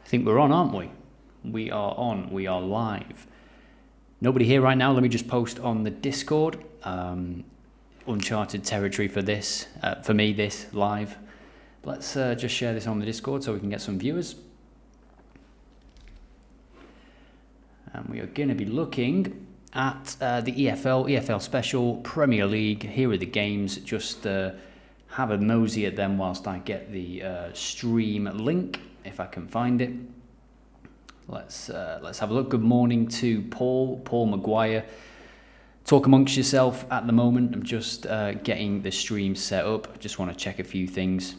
I think we're on, aren't we? We are on. We are live. Nobody here right now. Let me just post on the Discord. Uncharted territory for this. For me, this live. Let's just share this on the Discord so we can get some viewers. And we are going to be looking at the EFL Special, Premier League. Here are the games. Just have a nosy at them whilst I get the stream link, if I can find it. Let's have a look. Good morning to Paul Maguire. Talk amongst yourself at the moment. I'm just getting the stream set up. Just want to check a few things.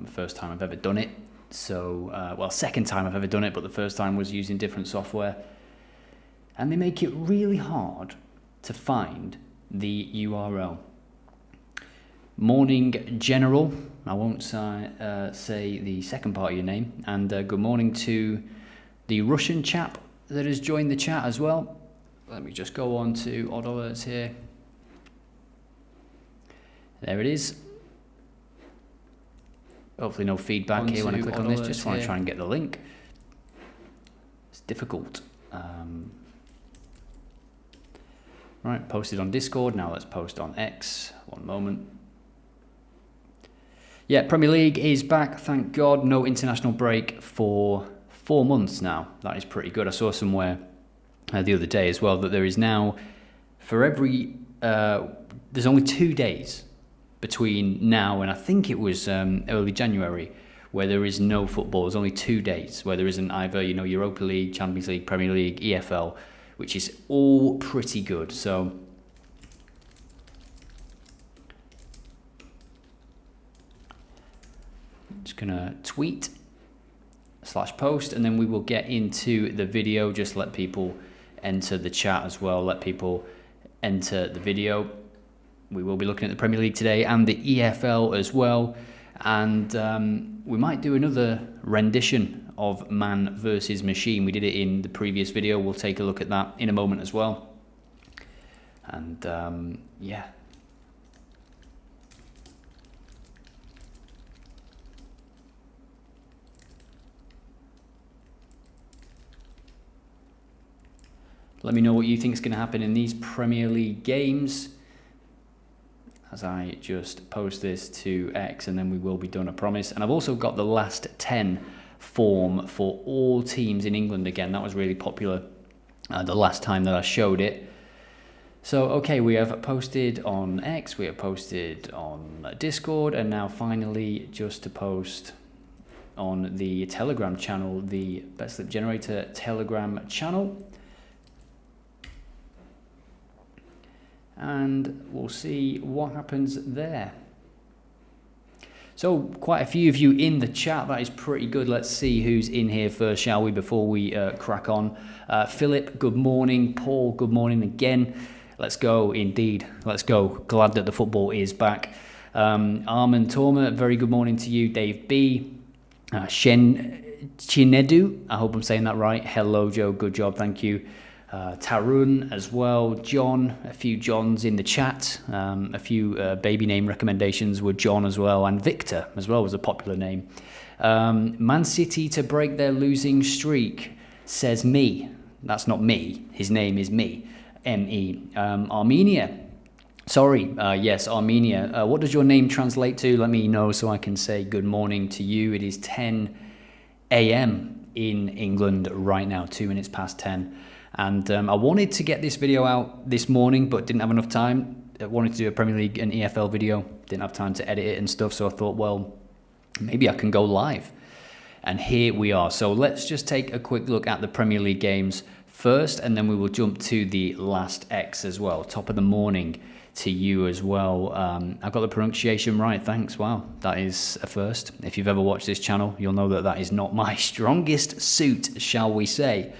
First time I've ever done it. So, well, second time I've ever done it, but the first time was using different software. And they make it really hard to find the URL. Morning General. I won't say the second part of your name. And good morning to the Russian chap that has joined the chat as well. Let me just go on to OddAlerts here. There it is. Hopefully no feedback here when I click on this. Just want to try and get the link. It's difficult. Right, posted on Discord. Now let's post on X. One moment. Yeah, Premier League is back. Thank God. No international break for 4 months now. That is pretty good. I saw somewhere the other day as well that there is now, for every, there's only 2 days between now and I think it was early January where there is no football. There's only 2 days where there isn't either, Europa League, Champions League, Premier League, EFL, which is all pretty good. So just gonna tweet / post, and then we will get into the video. Just let people enter the chat as well. Let people enter the video. We will be looking at the Premier League today and the EFL as well. And we might do another rendition of Man versus Machine. We did it in the previous video. We'll take a look at that in a moment as well. And yeah. Let me know what you think is going to happen in these Premier League games as I just post this to X, and then we will be done, I promise. And I've also got the last 10 form for all teams in England again. That was really popular the last time that I showed it. So, okay, we have posted on X, we have posted on Discord, and now finally just to post on the Telegram channel, the Bet Slip Generator Telegram channel. And we'll see what happens there. So quite a few of you in the chat. That is pretty good. Let's see who's in here first, shall we, before we crack on. Philip, good morning. Paul, good morning again. Let's go, indeed. Let's go. Glad that the football is back. Armin Torma, very good morning to you. Dave B. Chinedu, I hope I'm saying that right. Hello, Joe. Good job. Thank you. Tarun as well, John, a few Johns in the chat, a few baby name recommendations were John as well, and Victor as well was a popular name. Man City to break their losing streak, says me. That's not me, his name is me, M-E. Armenia, sorry, yes, Armenia. What does your name translate to? Let me know so I can say good morning to you. It is 10 a.m. in England right now, 2 minutes past 10. And I wanted to get this video out this morning, but didn't have enough time. I wanted to do a Premier League and EFL video. Didn't have time to edit it and stuff. So I thought, well, maybe I can go live. And here we are. So let's just take a quick look at the Premier League games first, and then we will jump to the last X as well. Top of the morning to you as well. I got the pronunciation right. Thanks. Wow. That is a first. If you've ever watched this channel, you'll know that that is not my strongest suit, shall we say.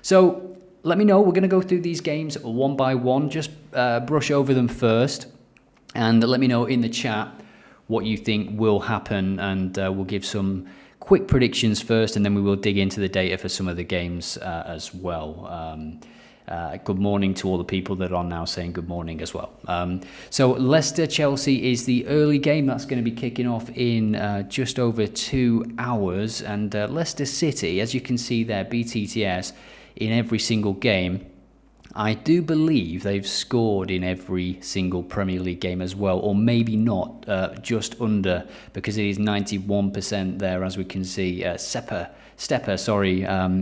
So let me know. We're going to go through these games one by one. Just brush over them first. And let me know in the chat what you think will happen. And we'll give some quick predictions first. And then we will dig into the data for some of the games as well. Good morning to all the people that are now saying good morning as well. So Leicester-Chelsea is the early game. That's going to be kicking off in just over 2 hours. And Leicester City, as you can see there, BTTS, in every single game. I do believe they've scored in every single Premier League game as well, or maybe not, just under, because it is 91% there, as we can see. Stepper,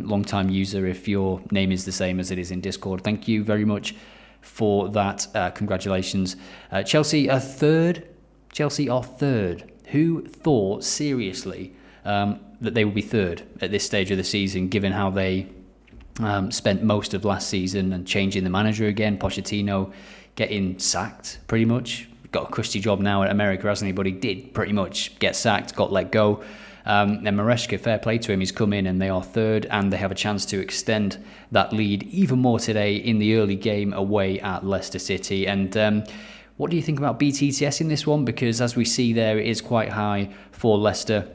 long-time user, if your name is the same as it is in Discord. Thank you very much for that. Congratulations. Chelsea are third. Who thought, seriously, that they would be third at this stage of the season, given how they spent most of last season and changing the manager again? Pochettino getting sacked, pretty much. Got a cushy job now at America, hasn't he? But he did pretty much get sacked, got let go. And Maresca, fair play to him, he's come in and they are third, and they have a chance to extend that lead even more today in the early game away at Leicester City. And what do you think about BTTS in this one? Because as we see there, it is quite high for Leicester.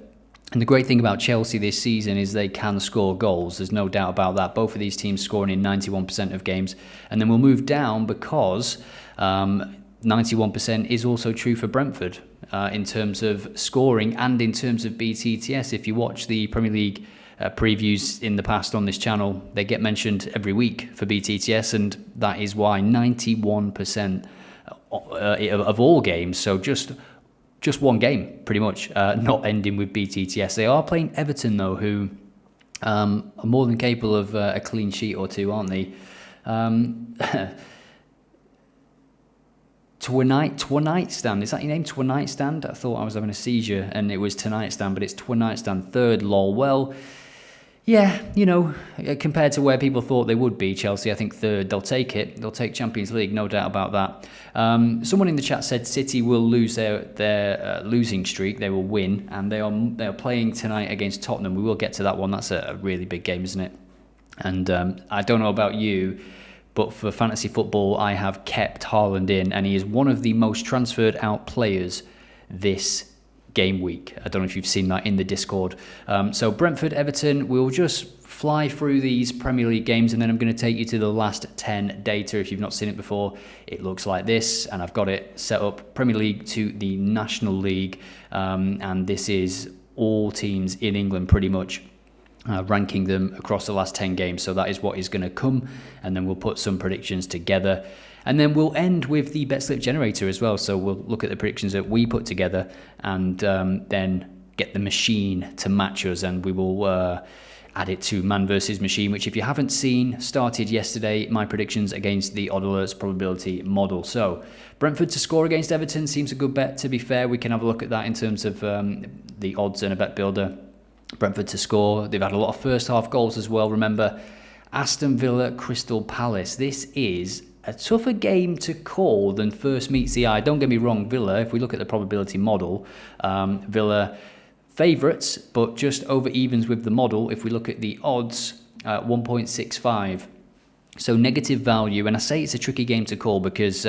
And the great thing about Chelsea this season is they can score goals. There's no doubt about that. Both of these teams scoring in 91% of games. And then we'll move down because 91% is also true for Brentford in terms of scoring and in terms of BTTS. If you watch the Premier League previews in the past on this channel, they get mentioned every week for BTTS, and that is why 91% of all games, so just one game pretty much, not ending with BTTS. They are playing Everton though, who are more than capable of a clean sheet or two, aren't they? Tonight Stand, is that your name? Tonight Stand? I thought I was having a seizure and it was Tonight Stand, but it's Tonight Stand third, lol. Well, yeah, compared to where people thought they would be, Chelsea, I think third, they'll take it. They'll take Champions League, no doubt about that. Someone in the chat said City will lose their losing streak. They will win, and they are playing tonight against Tottenham. We will get to that one. That's a really big game, isn't it? And I don't know about you, but for fantasy football, I have kept Haaland in, and he is one of the most transferred out players this game week. I don't know if you've seen that in the Discord. So Brentford, Everton, we'll just fly through these Premier League games, and then I'm going to take you to the last 10 data. If you've not seen it before, it looks like this, and I've got it set up Premier League to the National League, and this is all teams in England pretty much. Ranking them across the last 10 games. So that is what is going to come. And then we'll put some predictions together. And then we'll end with the bet slip generator as well. So we'll look at the predictions that we put together and then get the machine to match us. And we will add it to man versus machine, which if you haven't seen, started yesterday, my predictions against the OddAlerts probability model. So Brentford to score against Everton seems a good bet. To be fair, we can have a look at that in terms of the odds and a bet builder. Brentford to score. They've had a lot of first half goals as well. Remember, Aston Villa, Crystal Palace. This is a tougher game to call than first meets the eye. Don't get me wrong, Villa, if we look at the probability model, Villa favourites, but just over evens with the model. If we look at the odds, 1.65. So negative value, and I say it's a tricky game to call because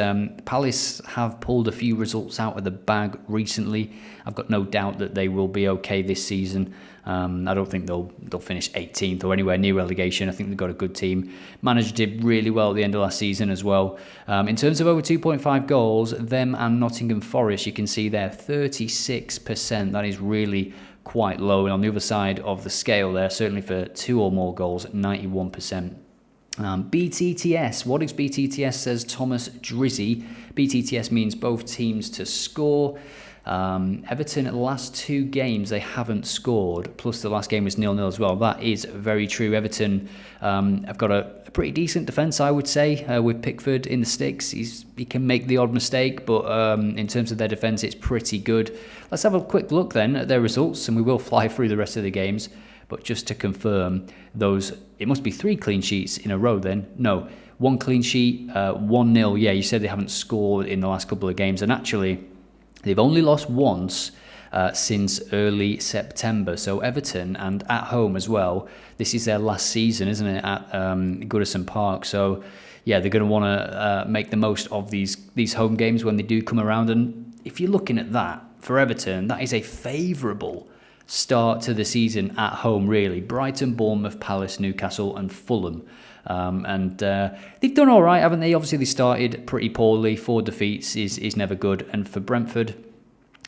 Palace have pulled a few results out of the bag recently. I've got no doubt that they will be okay this season. I don't think they'll finish 18th or anywhere near relegation. I think they've got a good team. Manager did really well at the end of last season as well. In terms of over 2.5 goals, them and Nottingham Forest, you can see there 36%. That is really quite low. And on the other side of the scale there, certainly for 2 or more goals, 91%. BTTS. What is BTTS, says Thomas Drizzy. BTTS means both teams to score. Everton, at the last 2 games, they haven't scored. Plus, the last game was 0-0 as well. That is very true. Everton have got a pretty decent defence, I would say, with Pickford in the sticks. He can make the odd mistake, but in terms of their defence, it's pretty good. Let's have a quick look then at their results, and we will fly through the rest of the games. But just to confirm, it must be 3 clean sheets in a row then. No, 1 clean sheet, 1-0. Yeah, you said they haven't scored in the last couple of games. And actually, they've only lost once since early September. So Everton, and at home as well, this is their last season, isn't it, at Goodison Park. So, yeah, they're going to want to make the most of these home games when they do come around. And if you're looking at that, for Everton, that is a favourable start to the season at home, really. Brighton, Bournemouth, Palace, Newcastle and Fulham. And they've done all right, haven't they? Obviously, they started pretty poorly. 4 defeats is never good. And for Brentford,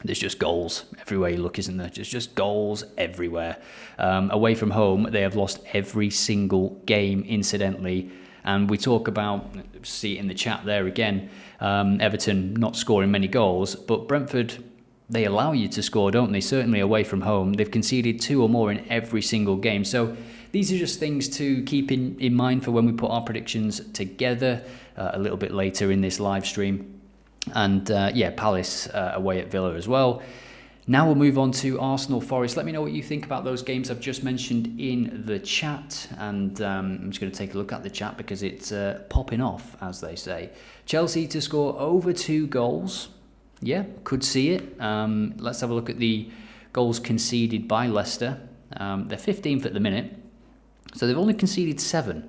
there's just goals everywhere you look, isn't there? Just goals everywhere. Away from home, they have lost every single game, incidentally. And we talk about, see it in the chat there again, Everton not scoring many goals, but Brentford, they allow you to score, don't they? Certainly away from home. They've conceded 2 or more in every single game. So these are just things to keep in mind for when we put our predictions together a little bit later in this live stream. And yeah, Palace away at Villa as well. Now we'll move on to Arsenal Forest. Let me know what you think about those games I've just mentioned in the chat. And I'm just going to take a look at the chat because it's popping off, as they say. Chelsea to score over 2 goals. Yeah, could see it. Let's have a look at the goals conceded by Leicester. They're 15th at the minute. So they've only conceded 7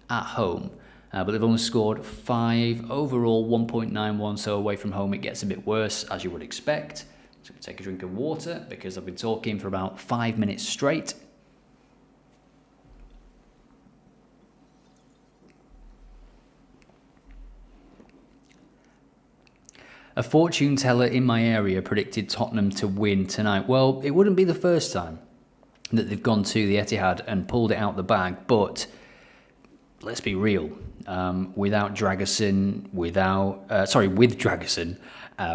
at home. But they've only scored 5 overall, 1.91. So away from home, it gets a bit worse, as you would expect. So I'm going to take a drink of water because I've been talking for about 5 minutes straight. A fortune teller in my area predicted Tottenham to win tonight. Well, it wouldn't be the first time that they've gone to the Etihad and pulled it out the bag, but let's be real. Without Dragusin, with Dragusin,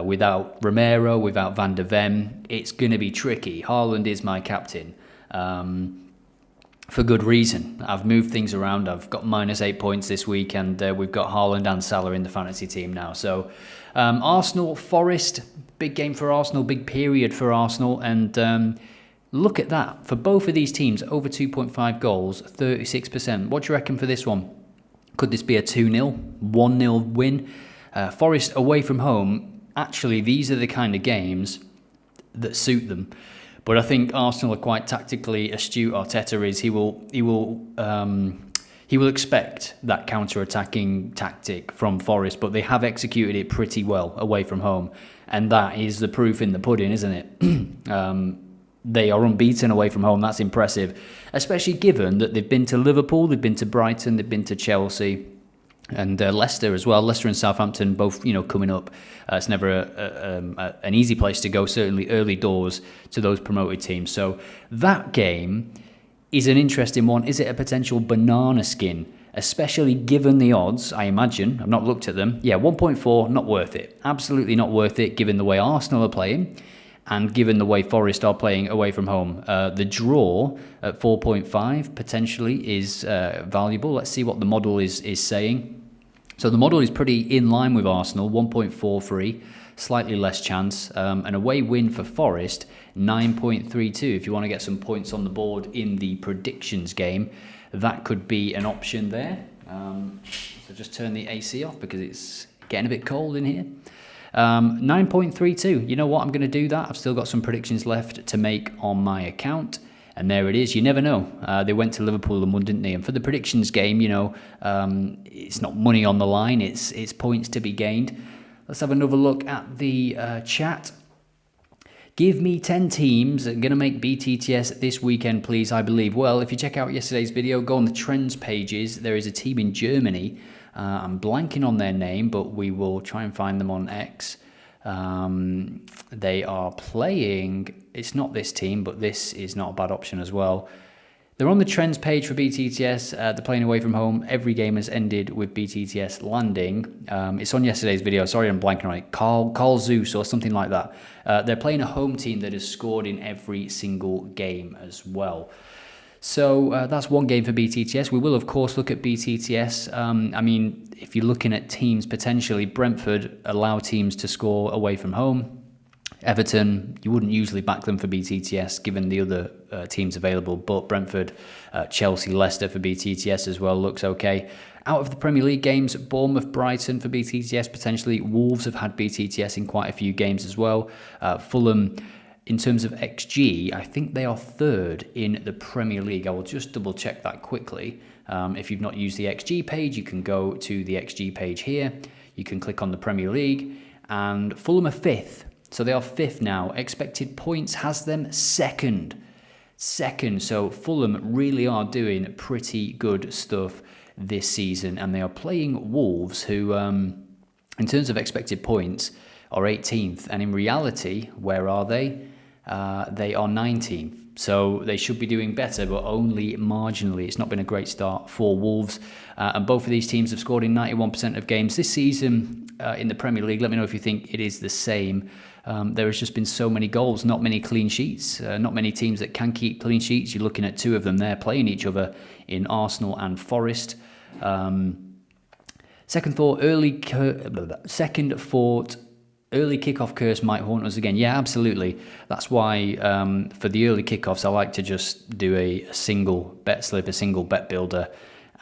without Romero, without Van de Ven, it's going to be tricky. Haaland is my captain. For good reason. I've moved things around. I've got -8 points this week, and we've got Haaland and Salah in the fantasy team now. So Arsenal, Forest, big game for Arsenal, big period for Arsenal, and look at that. For both of these teams, over 2.5 goals, 36%. What do you reckon for this one? Could this be a 2-0, 1-0 win? Forest away from home, actually, these are the kind of games that suit them. But I think Arsenal are quite tactically astute. Arteta is. He will expect that counter-attacking tactic from Forest, but they have executed it pretty well away from home, and that is the proof in the pudding, isn't it? They are unbeaten away from home. That's impressive, especially given that they've been to Liverpool, they've been to Brighton, they've been to Chelsea, and Leicester as well. Leicester and Southampton both, coming up. It's never an easy place to go, certainly early doors to those promoted teams. So that game is an interesting one. Is it a potential banana skin, especially given the odds, I imagine? I've not looked at them. Yeah, 1.4, not worth it. Absolutely not worth it, given the way Arsenal are playing and given the way Forest are playing away from home. The draw at 4.5 potentially is valuable. Let's see what the model is saying. So the model is pretty in line with Arsenal, 1.43, slightly less chance. An away win for Forest, 9.32. If you want to get some points on the board in the predictions game, that could be an option there. So just turn the AC off because it's getting a bit cold in here. 9.32. You know what? I'm going to do that. I've still got some predictions left to make on my account. And there it is. You never know. They went to Liverpool and won, didn't they? And for the predictions game, it's not money on the line. It's points to be gained. Let's have another look at the chat. Give me 10 teams that are going to make BTTS this weekend, please, I believe. Well, if you check out yesterday's video, go on the trends pages. There is a team in Germany. I'm blanking on their name, but we will try and find them on X. They are playing, it's not this team, but this is not a bad option as well. They're on the trends page for BTTS. They're playing away from home. Every game has ended with BTTS landing. It's on yesterday's video. Sorry, I'm blanking on it. Carl Zeus or something like that. They're playing a home team that has scored in every single game as well. So that's one game for BTTS. We will, of course, look at BTTS. If you're looking at teams potentially, Brentford allow teams to score away from home. Everton, you wouldn't usually back them for BTTS given the other teams available, but Brentford, Chelsea, Leicester for BTTS as well looks okay. Out of the Premier League games, Bournemouth, Brighton for BTTS potentially. Wolves have had BTTS in quite a few games as well. Fulham, in terms of XG, I think they are 3rd in the Premier League. I will just double check that quickly. If you've not used the XG page, you can go to the XG page here. You can click on the Premier League, and Fulham are 5th. So they are 5th now. Expected points has them 2nd. So Fulham really are doing pretty good stuff this season, and they are playing Wolves, who, in terms of expected points, are 18th, and in reality, where are they? They are 19th. So they should be doing better, but only marginally. It's not been a great start for Wolves. And both of these teams have scored in 91% of games this season in the Premier League. Let me know if you think it is the same. There has just been so many goals, not many clean sheets, not many teams that can keep clean sheets. You're looking at two of them there playing each other in Arsenal and Forest. Second thought, early kickoff curse might haunt us again. Yeah, absolutely. That's why for the early kickoffs, I like to just do a single bet slip, a single bet builder.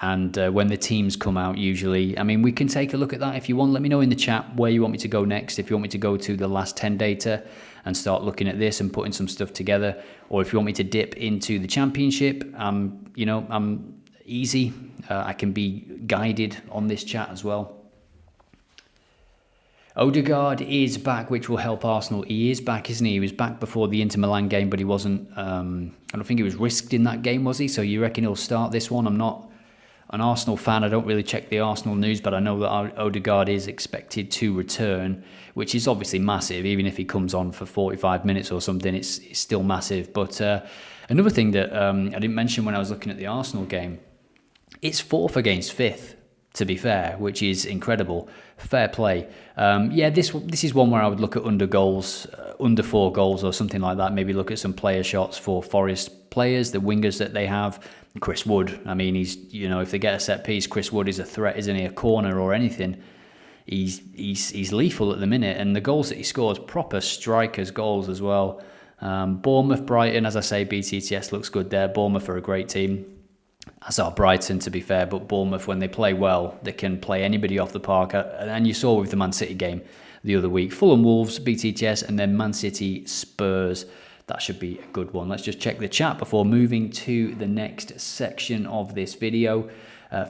And when the teams come out, usually, I mean, we can take a look at that if you want. Let me know in the chat where you want me to go next. If you want me to go to the last 10 data and start looking at this and putting some stuff together, or if you want me to dip into the championship, I'm easy. I can be guided on this chat as well. Odegaard is back, which will help Arsenal. He is back, isn't he? He was back before the Inter Milan game, but he wasn't. I don't think he was risked in that game, was he? So you reckon he'll start this one? I'm not an Arsenal fan. I don't really check the Arsenal news, but I know that Odegaard is expected to return, which is obviously massive. Even if he comes on for 45 minutes or something, it's still massive. But another thing that I didn't mention when I was looking at the Arsenal game, it's 4th against 5th, to be fair, which is incredible. Fair play. This is one where I would look at under goals, under 4 goals or something like that. Maybe look at some player shots for Forest players, the wingers that they have. Chris Wood, I mean, he's, if they get a set piece, Chris Wood is a threat, isn't he? A corner or anything. He's lethal at the minute, and the goals that he scores, proper strikers goals as well. Bournemouth, Brighton, as I say, BTTS looks good there. Bournemouth are a great team, as are Brighton, to be fair, but Bournemouth, when they play well, they can play anybody off the park. And you saw with the Man City game the other week. Fulham, Wolves, BTTS, and then Man City, Spurs. That should be a good one. Let's just check the chat before moving to the next section of this video.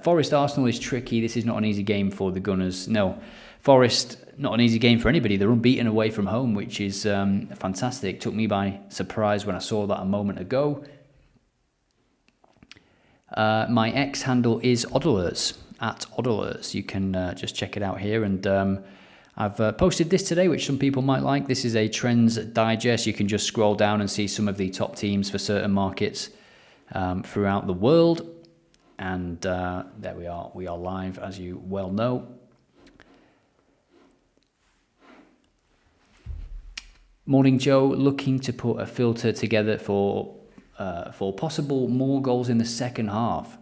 Forest Arsenal is tricky. This is not an easy game for the Gunners. No, Forest, not an easy game for anybody. They're unbeaten away from home, which is fantastic. Took me by surprise when I saw that a moment ago. My X handle is OddAlerts, at OddAlerts. You can just check it out here. And I've posted this today, which some people might like. This is a trends digest. You can just scroll down and see some of the top teams for certain markets throughout the world. And there we are. We are live, as you well know. Morning, Joe. Looking to put a filter together for possible more goals in the second half.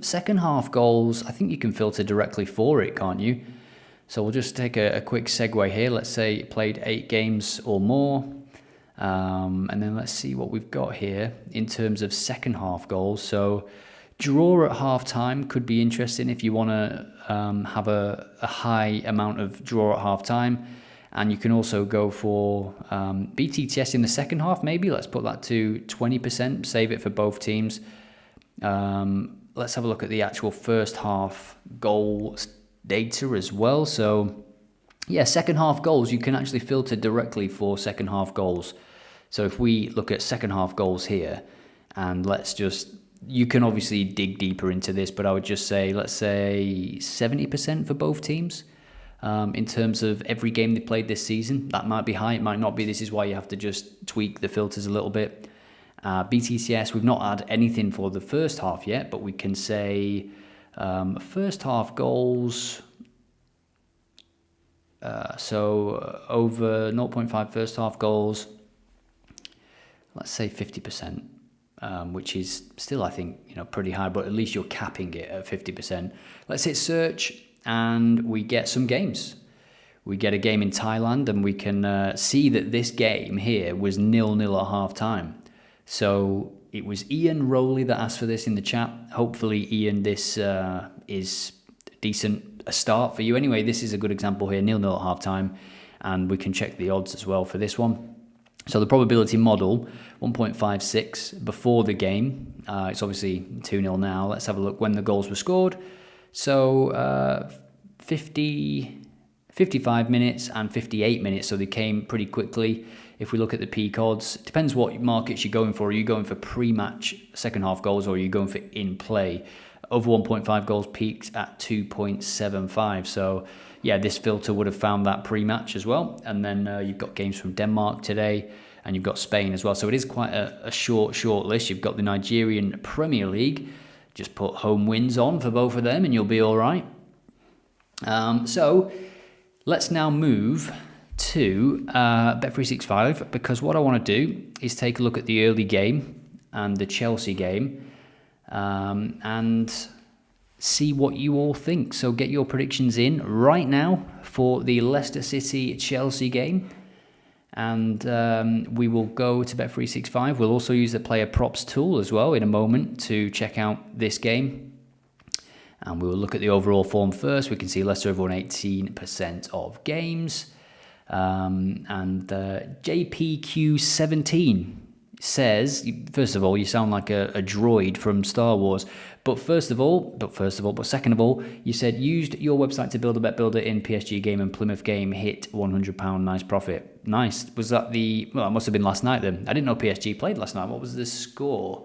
Second half goals, I think you can filter directly for it, can't you? So we'll just take a quick segue here. Let's say it played 8 games or more. And then let's see what we've got here in terms of second half goals. So draw at half time could be interesting if you want to have a high amount of draw at half time. And you can also go for BTTS in the second half, maybe. Let's put that to 20%, save it for both teams. Let's have a look at the actual first half goal data as well. So, yeah, second half goals, you can actually filter directly for second half goals. So if we look at second half goals here, and you can obviously dig deeper into this, but I would just say, let's say 70% for both teams. In terms of every game they played this season. That might be high, it might not be. This is why you have to just tweak the filters a little bit. BTCS, we've not had anything for the first half yet, but we can say first half goals. So over 0.5 first half goals, let's say 50%, which is still, I think, pretty high, but at least you're capping it at 50%. Let's hit search. And we get some games. We get a game in Thailand, and we can see that this game here was 0-0 at half time. So it was Ian Rowley that asked for this in the chat. Hopefully, Ian, this is a start for you. Anyway, this is a good example here, 0-0 at half time. And we can check the odds as well for this one. So the probability model, 1.56 before the game. It's obviously 2-0 now. Let's have a look when the goals were scored. So 55 minutes and 58 minutes, so they came pretty quickly. If we look at the peak odds, it depends what markets you're going for. Are you going for pre-match second half goals, or are you going for in play? Over 1.5 goals peaked at 2.75. So, yeah, this filter would have found that pre-match as well. And then you've got games from Denmark today, and you've got Spain as well. So it is quite a short list. You've got the Nigerian Premier League. Just put home wins on for both of them, and you'll be all right. So let's now move to Bet365, because what I want to do is take a look at the early game and the Chelsea game, and see what you all think. So get your predictions in right now for the Leicester City-Chelsea game, and we will go to Bet365. We'll also use the player props tool as well in a moment to check out this game. And we will look at the overall form first. We can see Leicester have won 18% of games. And JPQ17 says, first of all, you sound like a droid from Star Wars. But second of all, you said used your website to build a bet builder in PSG game and Plymouth game, hit £100. Nice profit. Nice. Was that well, it must have been last night then. I didn't know PSG played last night. What was the score?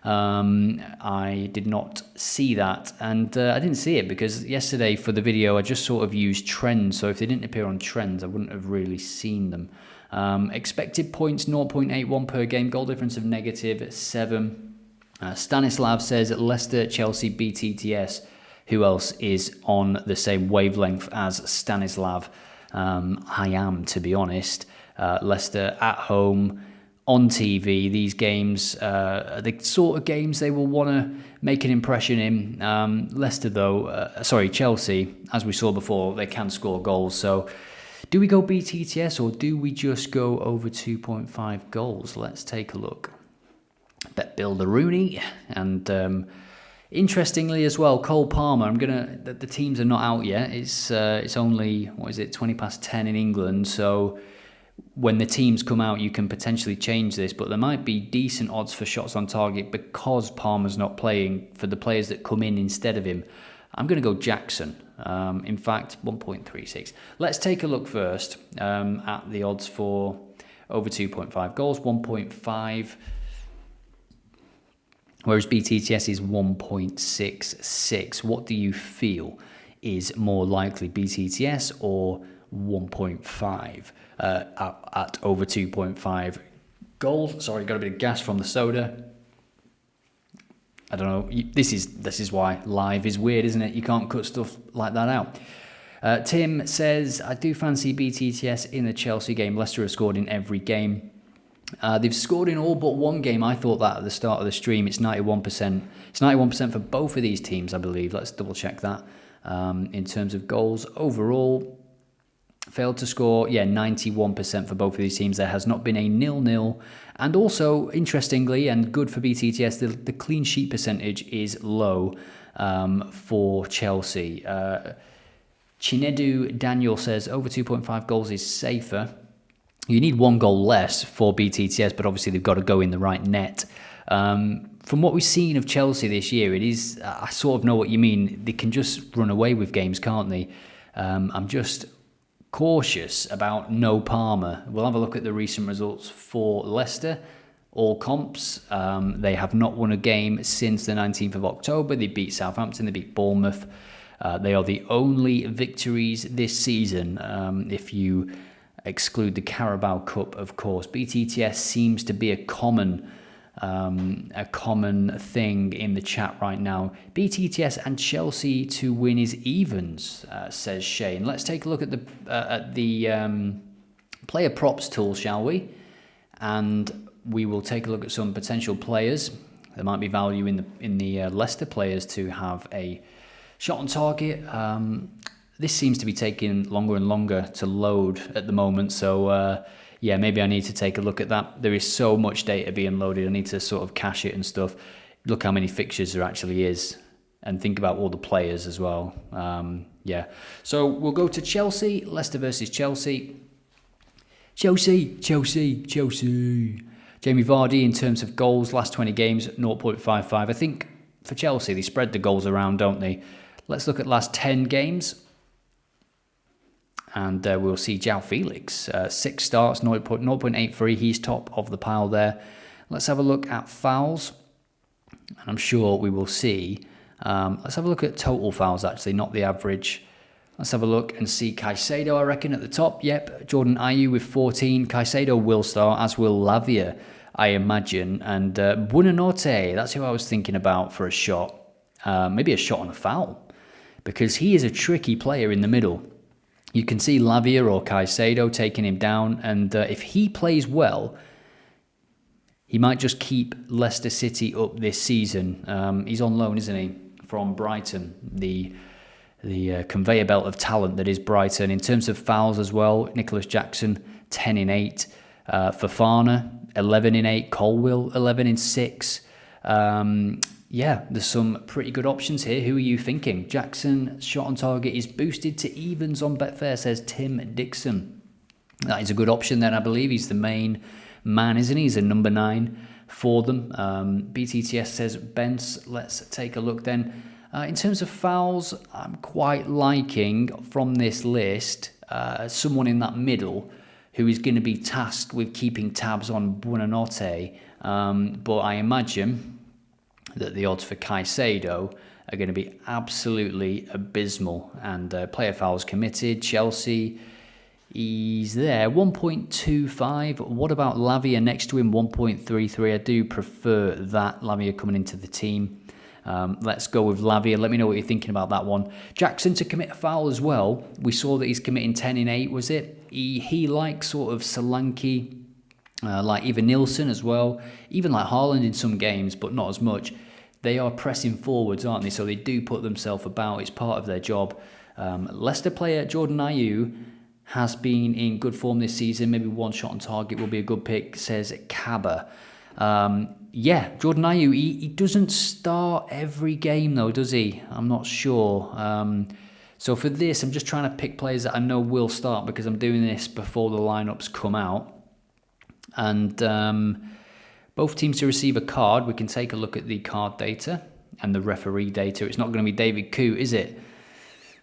I did not see that, and I didn't see it because yesterday for the video I just sort of used trends, so if they didn't appear on trends I wouldn't have really seen them. Expected points 0.81 per game, goal difference of -7. Stanislav says Leicester, Chelsea, BTTS. Who else is on the same wavelength as Stanislav? I am, to be honest. Leicester at home, on TV. These games are the sort of games they will want to make an impression in. Leicester, though, Chelsea, as we saw before, they can score goals. So do we go BTTS or do we just go over 2.5 goals? Let's take a look. Bet Builder Rooney, and interestingly as well, Cole Palmer. The teams are not out yet. It's only 10 in England, so when the teams come out, you can potentially change this, but there might be decent odds for shots on target because Palmer's not playing for the players that come in instead of him. I'm going to go Jackson. In fact, 1.36. Let's take a look first at the odds for over 2.5 goals, 1.5, whereas BTTS is 1.66. What do you feel is more likely, BTTS or 1.5? At over 2.5 goals. Sorry, got a bit of gas from the soda. I don't know. This is why live is weird, isn't it? You can't cut stuff like that out. Tim says, I do fancy BTTS in the Chelsea game. Leicester have scored in every game. They've scored in all but one game. I thought that at the start of the stream. It's 91%. It's 91% for both of these teams, I believe. Let's double check that. In terms of goals overall, failed to score, 91% for both of these teams. There has not been a 0-0. And also, interestingly, and good for BTTS, the clean sheet percentage is low for Chelsea. Chinedu Daniel says, over 2.5 goals is safer. You need one goal less for BTTS, but obviously they've got to go in the right net. From what we've seen of Chelsea this year, it is, I sort of know what you mean. They can just run away with games, can't they? I'm just cautious about no Palmer. We'll have a look at the recent results for Leicester. All comps, they have not won a game since the 19th of October. They beat Southampton, they beat Bournemouth. They are the only victories this season, if you exclude the Carabao Cup, of course. BTTS seems to be a common thing in the chat right now. BTTS and Chelsea to win is evens, says Shane. Let's take a look at the player props tool, shall we? And we will take a look at some potential players. There might be value in the Leicester players to have a shot on target. This seems to be taking longer and longer to load at the moment, so maybe I need to take a look at that. There is so much data being loaded. I need to sort of cache it and stuff. Look how many fixtures there actually is, and think about all the players as well. So we'll go to Chelsea. Leicester versus Chelsea. Chelsea. Jamie Vardy, in terms of goals, last 20 games, 0.55. I think for Chelsea, they spread the goals around, don't they? Let's look at last 10 games. And we'll see João Felix, 6 starts, 0.83. He's top of the pile there. Let's have a look at fouls. And I'm sure we will see Let's have a look at total fouls, actually, not the average. Let's have a look and see Caicedo, I reckon, at the top. Yep, Jordan Ayew with 14. Caicedo will start, as will Lavia, I imagine. And Buonanotte, that's who I was thinking about for a shot. Maybe a shot on a foul, because he is a tricky player in the middle. You can see Lavia or Caicedo taking him down, and if he plays well, he might just keep Leicester City up this season. He's on loan, isn't he, from Brighton, the conveyor belt of talent that is Brighton. In terms of fouls as well, Nicholas Jackson, 10 in 8. Fofana, 11 in 8. Colwill, 11 in 6. Yeah, there's some pretty good options here. Who are you thinking? Jackson, shot on target is boosted to evens on Betfair, says Tim Dixon. That is a good option then, I believe. He's the main man, isn't he? He's a number 9 for them. BTTS says Bence. Let's take a look then. In terms of fouls, I'm quite liking from this list someone in that middle who is going to be tasked with keeping tabs on Buonanotte. But I imagine that the odds for Caicedo are going to be absolutely abysmal. And player fouls committed, Chelsea, he's there, 1.25. What about Lavia next to him, 1.33? I do prefer that, Lavia coming into the team. Let's go with Lavia. Let me know what you're thinking about that one. Jackson to commit a foul as well. We saw that he's committing 10 in 8, was it? He likes sort of Solanke, like even Nielsen as well, even like Haaland in some games, but not as much. They are pressing forwards, aren't they? So they do put themselves about. It's part of their job. Leicester player Jordan Ayew has been in good form this season. Maybe one shot on target will be a good pick, says Kaba. Yeah, Jordan Ayew, he doesn't start every game though, does he? I'm not sure. So for this, I'm just trying to pick players that I know will start, because I'm doing this before the lineups come out. And both teams to receive a card. We can take a look at the card data and the referee data. It's not going to be David Coote, is it?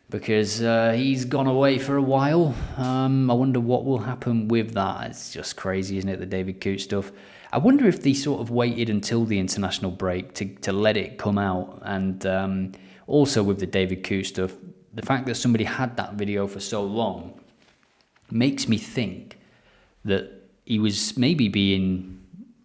Because he's gone away for a while. I wonder what will happen with that. It's just crazy, isn't it, the David Coote stuff? I wonder if they sort of waited until the international break to let it come out. And also with the David Coote stuff, the fact that somebody had that video for so long makes me think that he was maybe being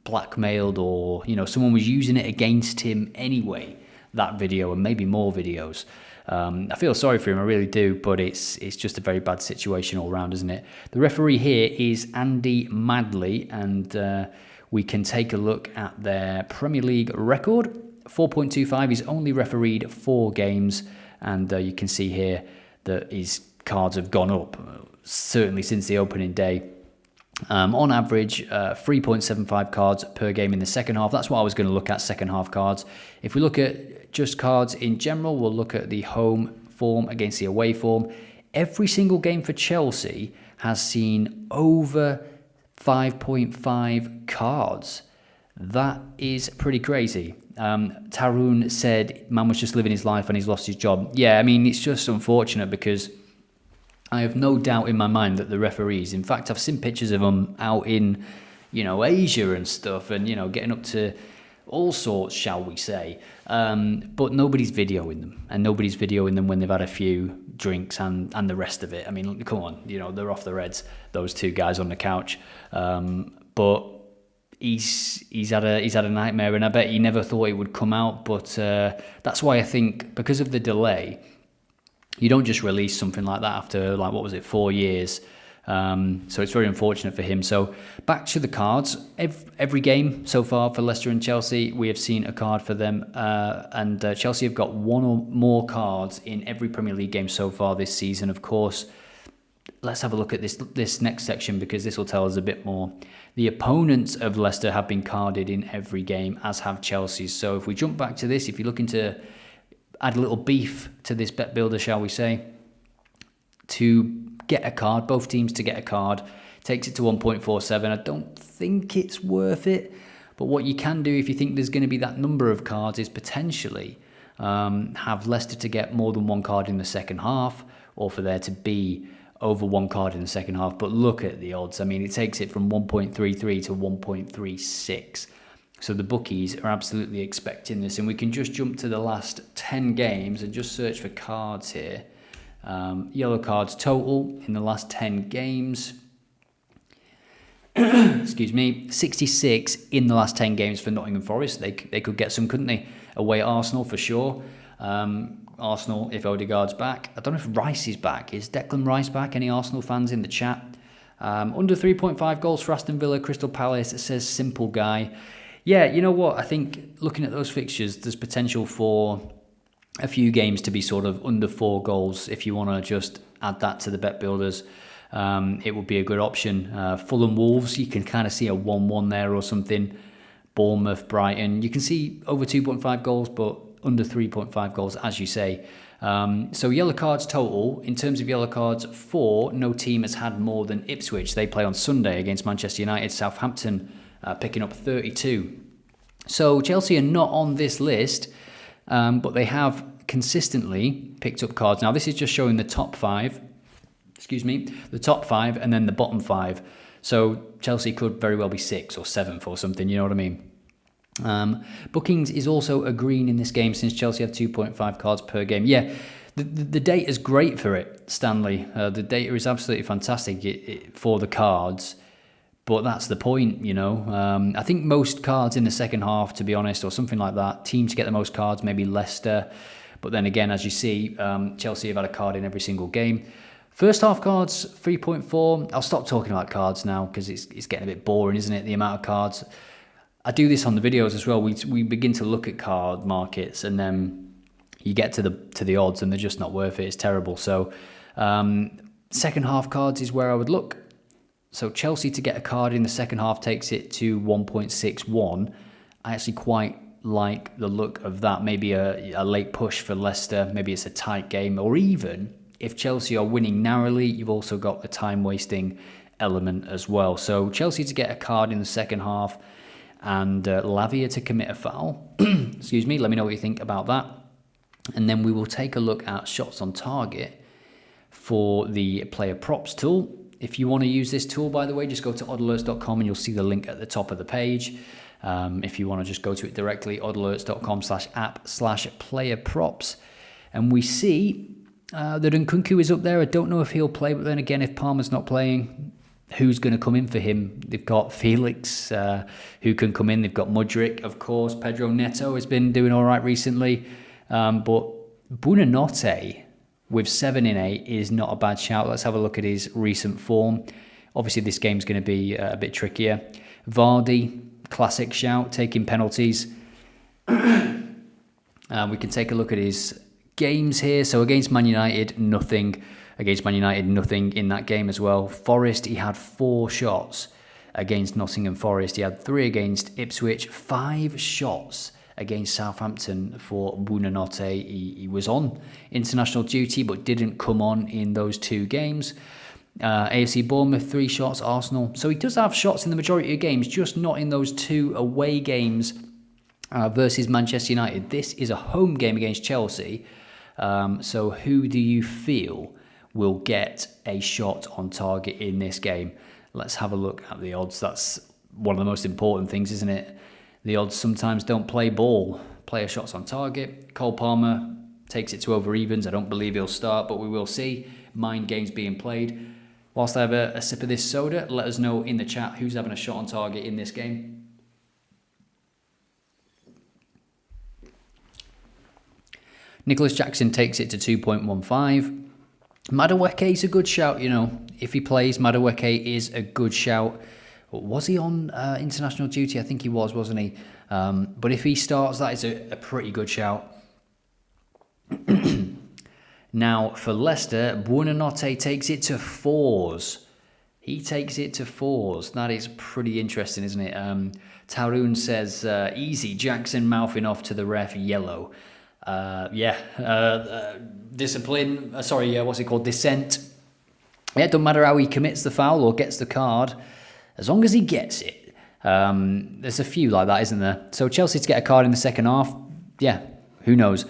blackmailed, or someone was using it against him anyway, that video, and maybe more videos. I feel sorry for him, I really do, but it's just a very bad situation all round, isn't it? The referee here is Andy Madley, and we can take a look at their Premier League record. 4.25, he's only refereed 4 games, and you can see here that his cards have gone up, certainly since the opening day. On average, 3.75 cards per game in the second half. That's what I was going to look at, second half cards. If we look at just cards in general, we'll look at the home form against the away form. Every single game for Chelsea has seen over 5.5 cards. That is pretty crazy. Tarun said, man was just living his life and he's lost his job. Yeah, I mean, it's just unfortunate, because I have no doubt in my mind that the referees, in fact, I've seen pictures of them out in, Asia and stuff, and, getting up to all sorts, shall we say. But nobody's videoing them, and nobody's videoing them when they've had a few drinks and the rest of it. I mean, come on, they're off the Reds, those 2 guys on the couch. But he's had a nightmare, and I bet he never thought it would come out. But that's why I think, because of the delay, you don't just release something like that after, 4 years. So it's very unfortunate for him. So back to the cards. Every game so far for Leicester and Chelsea, we have seen a card for them. And Chelsea have got 1 or more cards in every Premier League game so far this season. Of course, let's have a look at this next section, because this will tell us a bit more. The opponents of Leicester have been carded in every game, as have Chelsea. So if we jump back to this, if you're looking to add a little beef to this bet builder, shall we say, to get a card, both teams to get a card, takes it to 1.47. I don't think it's worth it, but what you can do if you think there's going to be that number of cards is potentially have Leicester to get more than 1 card in the second half, or for there to be over 1 card in the second half. But look at the odds. I mean, it takes it from 1.33 to 1.36. So the bookies are absolutely expecting this. And we can just jump to the last 10 games and just search for cards here. Yellow cards total in the last 10 games. Excuse me, 66 in the last 10 games for Nottingham Forest. They could get some, couldn't they? Away at Arsenal for sure. Arsenal, if Odegaard's back. I don't know if Rice is back. Is Declan Rice back? Any Arsenal fans in the chat? Under 3.5 goals for Aston Villa, Crystal Palace. It says simple guy. Yeah, you know what? I think looking at those fixtures, there's potential for a few games to be sort of under 4 goals. If you want to just add that to the bet builders, it would be a good option. Fulham Wolves, you can kind of see a 1-1 there or something. Bournemouth, Brighton, you can see over 2.5 goals, but under 3.5 goals, as you say. So yellow cards total, in terms of yellow cards, 4, no team has had more than Ipswich. They play on Sunday against Manchester United. Southampton picking up 32. So Chelsea are not on this list, but they have consistently picked up cards. Now this is just showing the top 5, the top 5 and then the bottom 5. So Chelsea could very well be 6th or 7th or something, you know what I mean? Bookings is also a green in this game since Chelsea have 2.5 cards per game. Yeah, the data is great for it, Stanley. The data is absolutely fantastic for the cards, but that's the point, you know. I think most cards in the second half, to be honest, or something like that. Team to get the most cards, maybe Leicester. But then again, as you see, Chelsea have had a card in every single game. First half cards, 3.4. I'll stop talking about cards now because it's getting a bit boring, isn't it, the amount of cards. I do this on the videos as well. We begin to look at card markets and then you get to the odds and they're just not worth it. It's terrible. So second half cards is where I would look. So Chelsea to get a card in the second half takes it to 1.61. I actually quite like the look of that. Maybe a late push for Leicester. Maybe it's a tight game. Or even if Chelsea are winning narrowly, you've also got the time wasting element as well. So Chelsea to get a card in the second half and Lavia to commit a foul. Excuse me, let me know what you think about that. And then we will take a look at shots on target for the player props tool. If you want to use this tool, by the way, just go to oddalerts.com and you'll see the link at the top of the page. If you want to just go to it directly, oddalerts.com/app/player props. And we see that Nkunku is up there. I don't know if he'll play, but then again, if Palmer's not playing, who's going to come in for him? They've got Felix, who can come in. They've got Mudryk, of course. Pedro Neto has been doing all right recently. But Buonanotte with 7 in 8 is not a bad shout. Let's have a look at his recent form. Obviously, this game's going to be a bit trickier. Vardy, classic shout, taking penalties. We can take a look at his games here. So against Man United, nothing. Against Man United, nothing in that game as well. Forest, he had 4 shots against Nottingham Forest. He had 3 against Ipswich, 5 shots against Southampton for Buonanotte. He was on international duty but didn't come on in those 2 games. AFC Bournemouth, 3 shots. Arsenal. So he does have shots in the majority of games, just not in those 2 away games versus Manchester United. This is a home game against Chelsea. So who do you feel will get a shot on target in this game? Let's have a look at the odds. That's one of the most important things, isn't it? The odds sometimes don't play ball. Player shots on target. Cole Palmer takes it to over evens. I don't believe he'll start, but we will see. Mind games being played. Whilst I have a sip of this soda, let us know in the chat who's having a shot on target in this game. Nicholas Jackson takes it to 2.15. Madueke is a good shout, you know. If he plays, Madueke is a good shout. Was he on international duty? I think he was, wasn't he? But if he starts, that is a pretty good shout. Now, for Leicester, Buonanotte takes it to 4s. He takes it to 4s. That is pretty interesting, isn't it? Tarun says, easy, Jackson mouthing off to the ref, yellow. Discipline, what's it called? Dissent. Yeah, it doesn't matter how he commits the foul or gets the card, as long as he gets it. There's a few like that, isn't there? So Chelsea to get a card in the second half, yeah, who knows?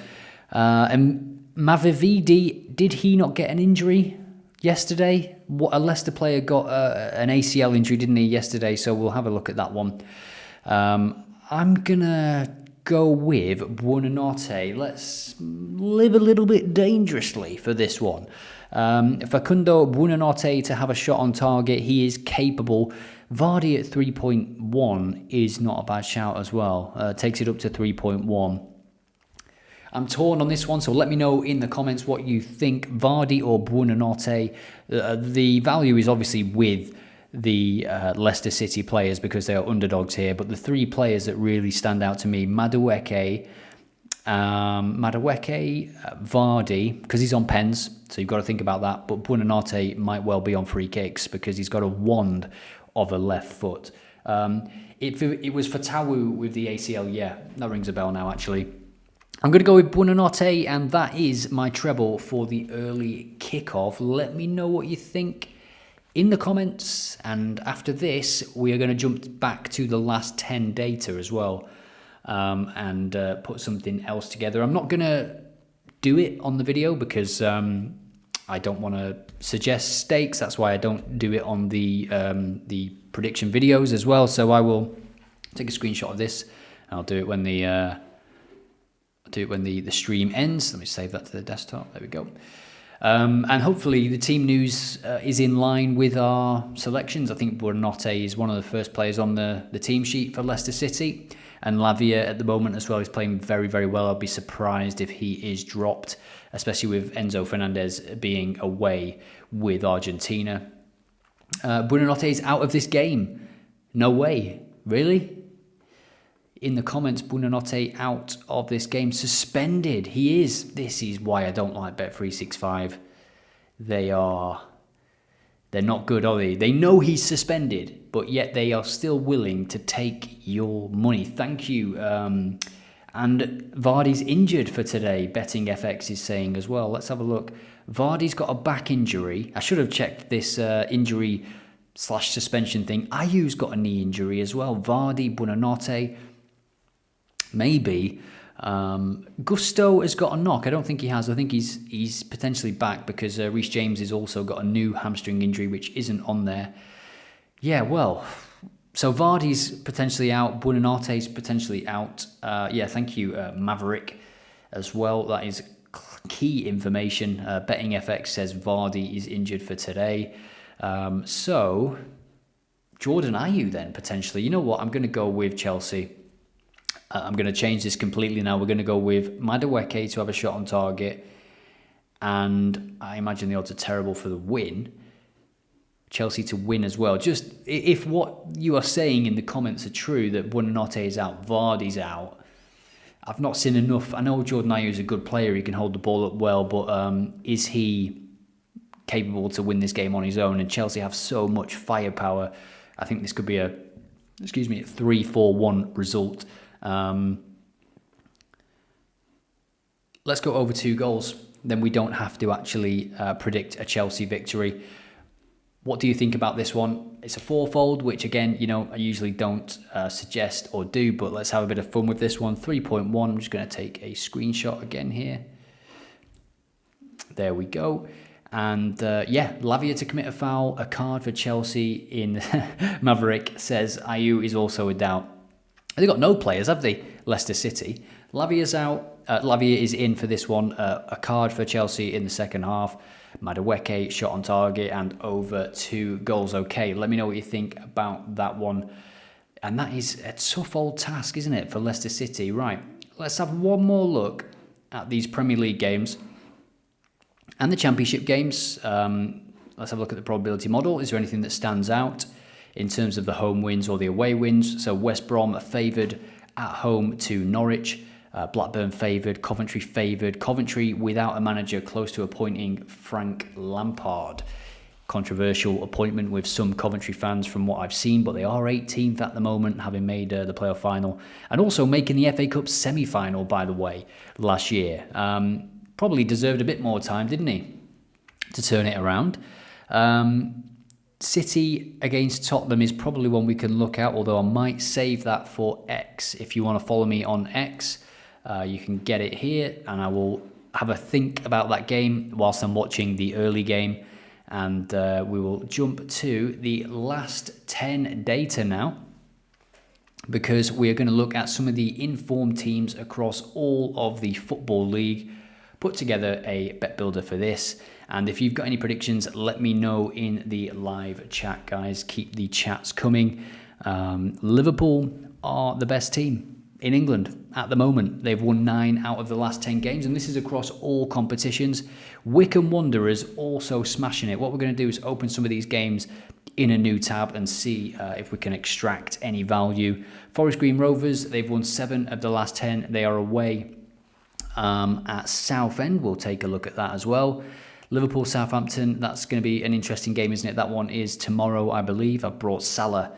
And Mavividi, did he not get an injury yesterday? A Leicester player got an ACL injury, didn't he, yesterday? So we'll have a look at that one. I'm going to go with Buonanotte. Let's live a little bit dangerously for this one. Facundo Buonanotte to have a shot on target. He is capable. Vardy at 3.1 is not a bad shout as well. Takes it up to 3.1. I'm torn on this one, so let me know in the comments what you think. Vardy or Buonanotte. The value is obviously with the Leicester City players because they are underdogs here, but the three players that really stand out to me, Madueke, Vardy, because he's on pens, so you've got to think about that, but Buonanotte might well be on free kicks because he's got a wand of a left foot. It was for Tawu with the ACL, yeah, that rings a bell now actually. I'm going to go with Buonanotte, and that is my treble for the early kickoff. Let me know what you think in the comments, and after this we are going to jump back to the last 10 data as well, and put something else together. I'm not going to do it on the video because I don't want to suggest stakes. That's why I don't do it on the prediction videos as well. So I will take a screenshot of this, and I'll do it when the stream ends. Let me save that to the desktop. There we go. And hopefully the team news is in line with our selections. I think Buonanotte is one of the first players on the team sheet for Leicester City. And Lavia at the moment as well is playing very, very well. I'll be surprised if he is dropped, especially with Enzo Fernandez being away with Argentina. Buonanotte is out of this game. No way. Really? In the comments, Buonanotte out of this game. Suspended. He is. This is why I don't like Bet365. They're not good, are they? They know he's suspended, but yet they are still willing to take your money. Thank you. And Vardy's injured for today, Betting FX is saying as well. Let's have a look. Vardy's got a back injury. I should have checked this injury/suspension thing. Ayu's got a knee injury as well. Vardy, Buonanotte, maybe. Gusto has got a knock. I don't think he has. I think he's potentially back because Reece James has also got a new hamstring injury which isn't on there. Yeah, well, so Vardy's potentially out. Buonanotte's potentially out. Yeah, thank you, Maverick, as well. That is key information. Betting FX says Vardy is injured for today. So Jordan Ayew then potentially. You know what? I'm going to go with Chelsea. I'm going to change this completely now. We're going to go with Madueke to have a shot on target. And I imagine the odds are terrible for the win. Chelsea to win as well. Just if what you are saying in the comments are true, that Buonanotte is out, Vardy's out, I've not seen enough. I know Jordan Ayew is a good player. He can hold the ball up well. But is he capable to win this game on his own? And Chelsea have so much firepower. I think this could be a 3-4-1 result. Let's go over 2 goals. Then we don't have to actually predict a Chelsea victory. What do you think about this one? It's a 4-fold, which again, I usually don't suggest or do, but let's have a bit of fun with this one. 3.1, I'm just going to take a screenshot again here. There we go. And Lavia to commit a foul, a card for Chelsea in Maverick says Ayew is also a doubt. They've got no players, have they? Leicester City. Lavia's out. Lavia is in for this one. A card for Chelsea in the second half. Madueke shot on target and over 2 goals. Okay, let me know what you think about that one. And that is a tough old task, isn't it, for Leicester City? Right, let's have one more look at these Premier League games and the Championship games. Let's have a look at the probability model. Is there anything that stands out in terms of the home wins or the away wins? So West Brom are favoured at home to Norwich. Blackburn favoured, Coventry favoured. Coventry without a manager, close to appointing Frank Lampard. Controversial appointment with some Coventry fans from what I've seen, but they are 18th at the moment, having made the playoff final. And also making the FA Cup semi-final, by the way, last year. Probably deserved a bit more time, didn't he, to turn it around. City against Tottenham is probably one we can look at, although I might save that for X. If you want to follow me on X, you can get it here, and I will have a think about that game whilst I'm watching the early game, and we will jump to the last 10 data now. because we're going to look at some of the informed teams across all of the Football League. Put together a bet builder for this, and if you've got any predictions, let me know in the live chat, guys. Keep the chats coming. Liverpool are the best team in England at the moment. They've won 9 out of the last 10 games, and this is across all competitions. Wycombe Wanderers also smashing it. What we're going to do is open some of these games in a new tab and see if we can extract any value. Forest Green Rovers, they've won 7 of the last 10. They are away at Southend. We'll take a look at that as well. Liverpool Southampton, that's going to be an interesting game, isn't it? That one is tomorrow, I believe. I've brought Salah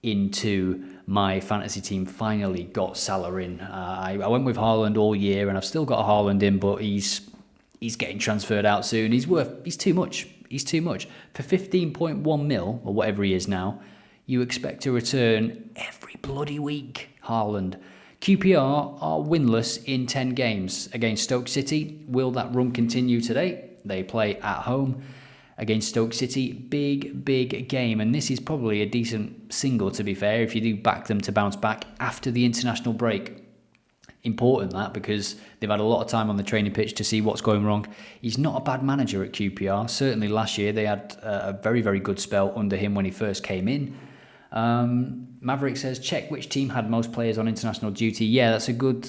into my fantasy team. Finally got Salah in. I went with Haaland all year, and I've still got a Haaland in, but he's getting transferred out soon. He's too much. He's too much. For 15.1 mil, or whatever he is now, you expect to return every bloody week, Haaland. QPR are winless in 10 games against Stoke City. Will that run continue today? They play at home against Stoke City. Big game. And this is probably a decent single, to be fair, if you do back them to bounce back after the international break. Important that, because they've had a lot of time on the training pitch to see what's going wrong. He's not a bad manager at QPR. Certainly last year they had a very good spell under him when he first came in. Maverick says, check which team had most players on international duty. Yeah, that's a good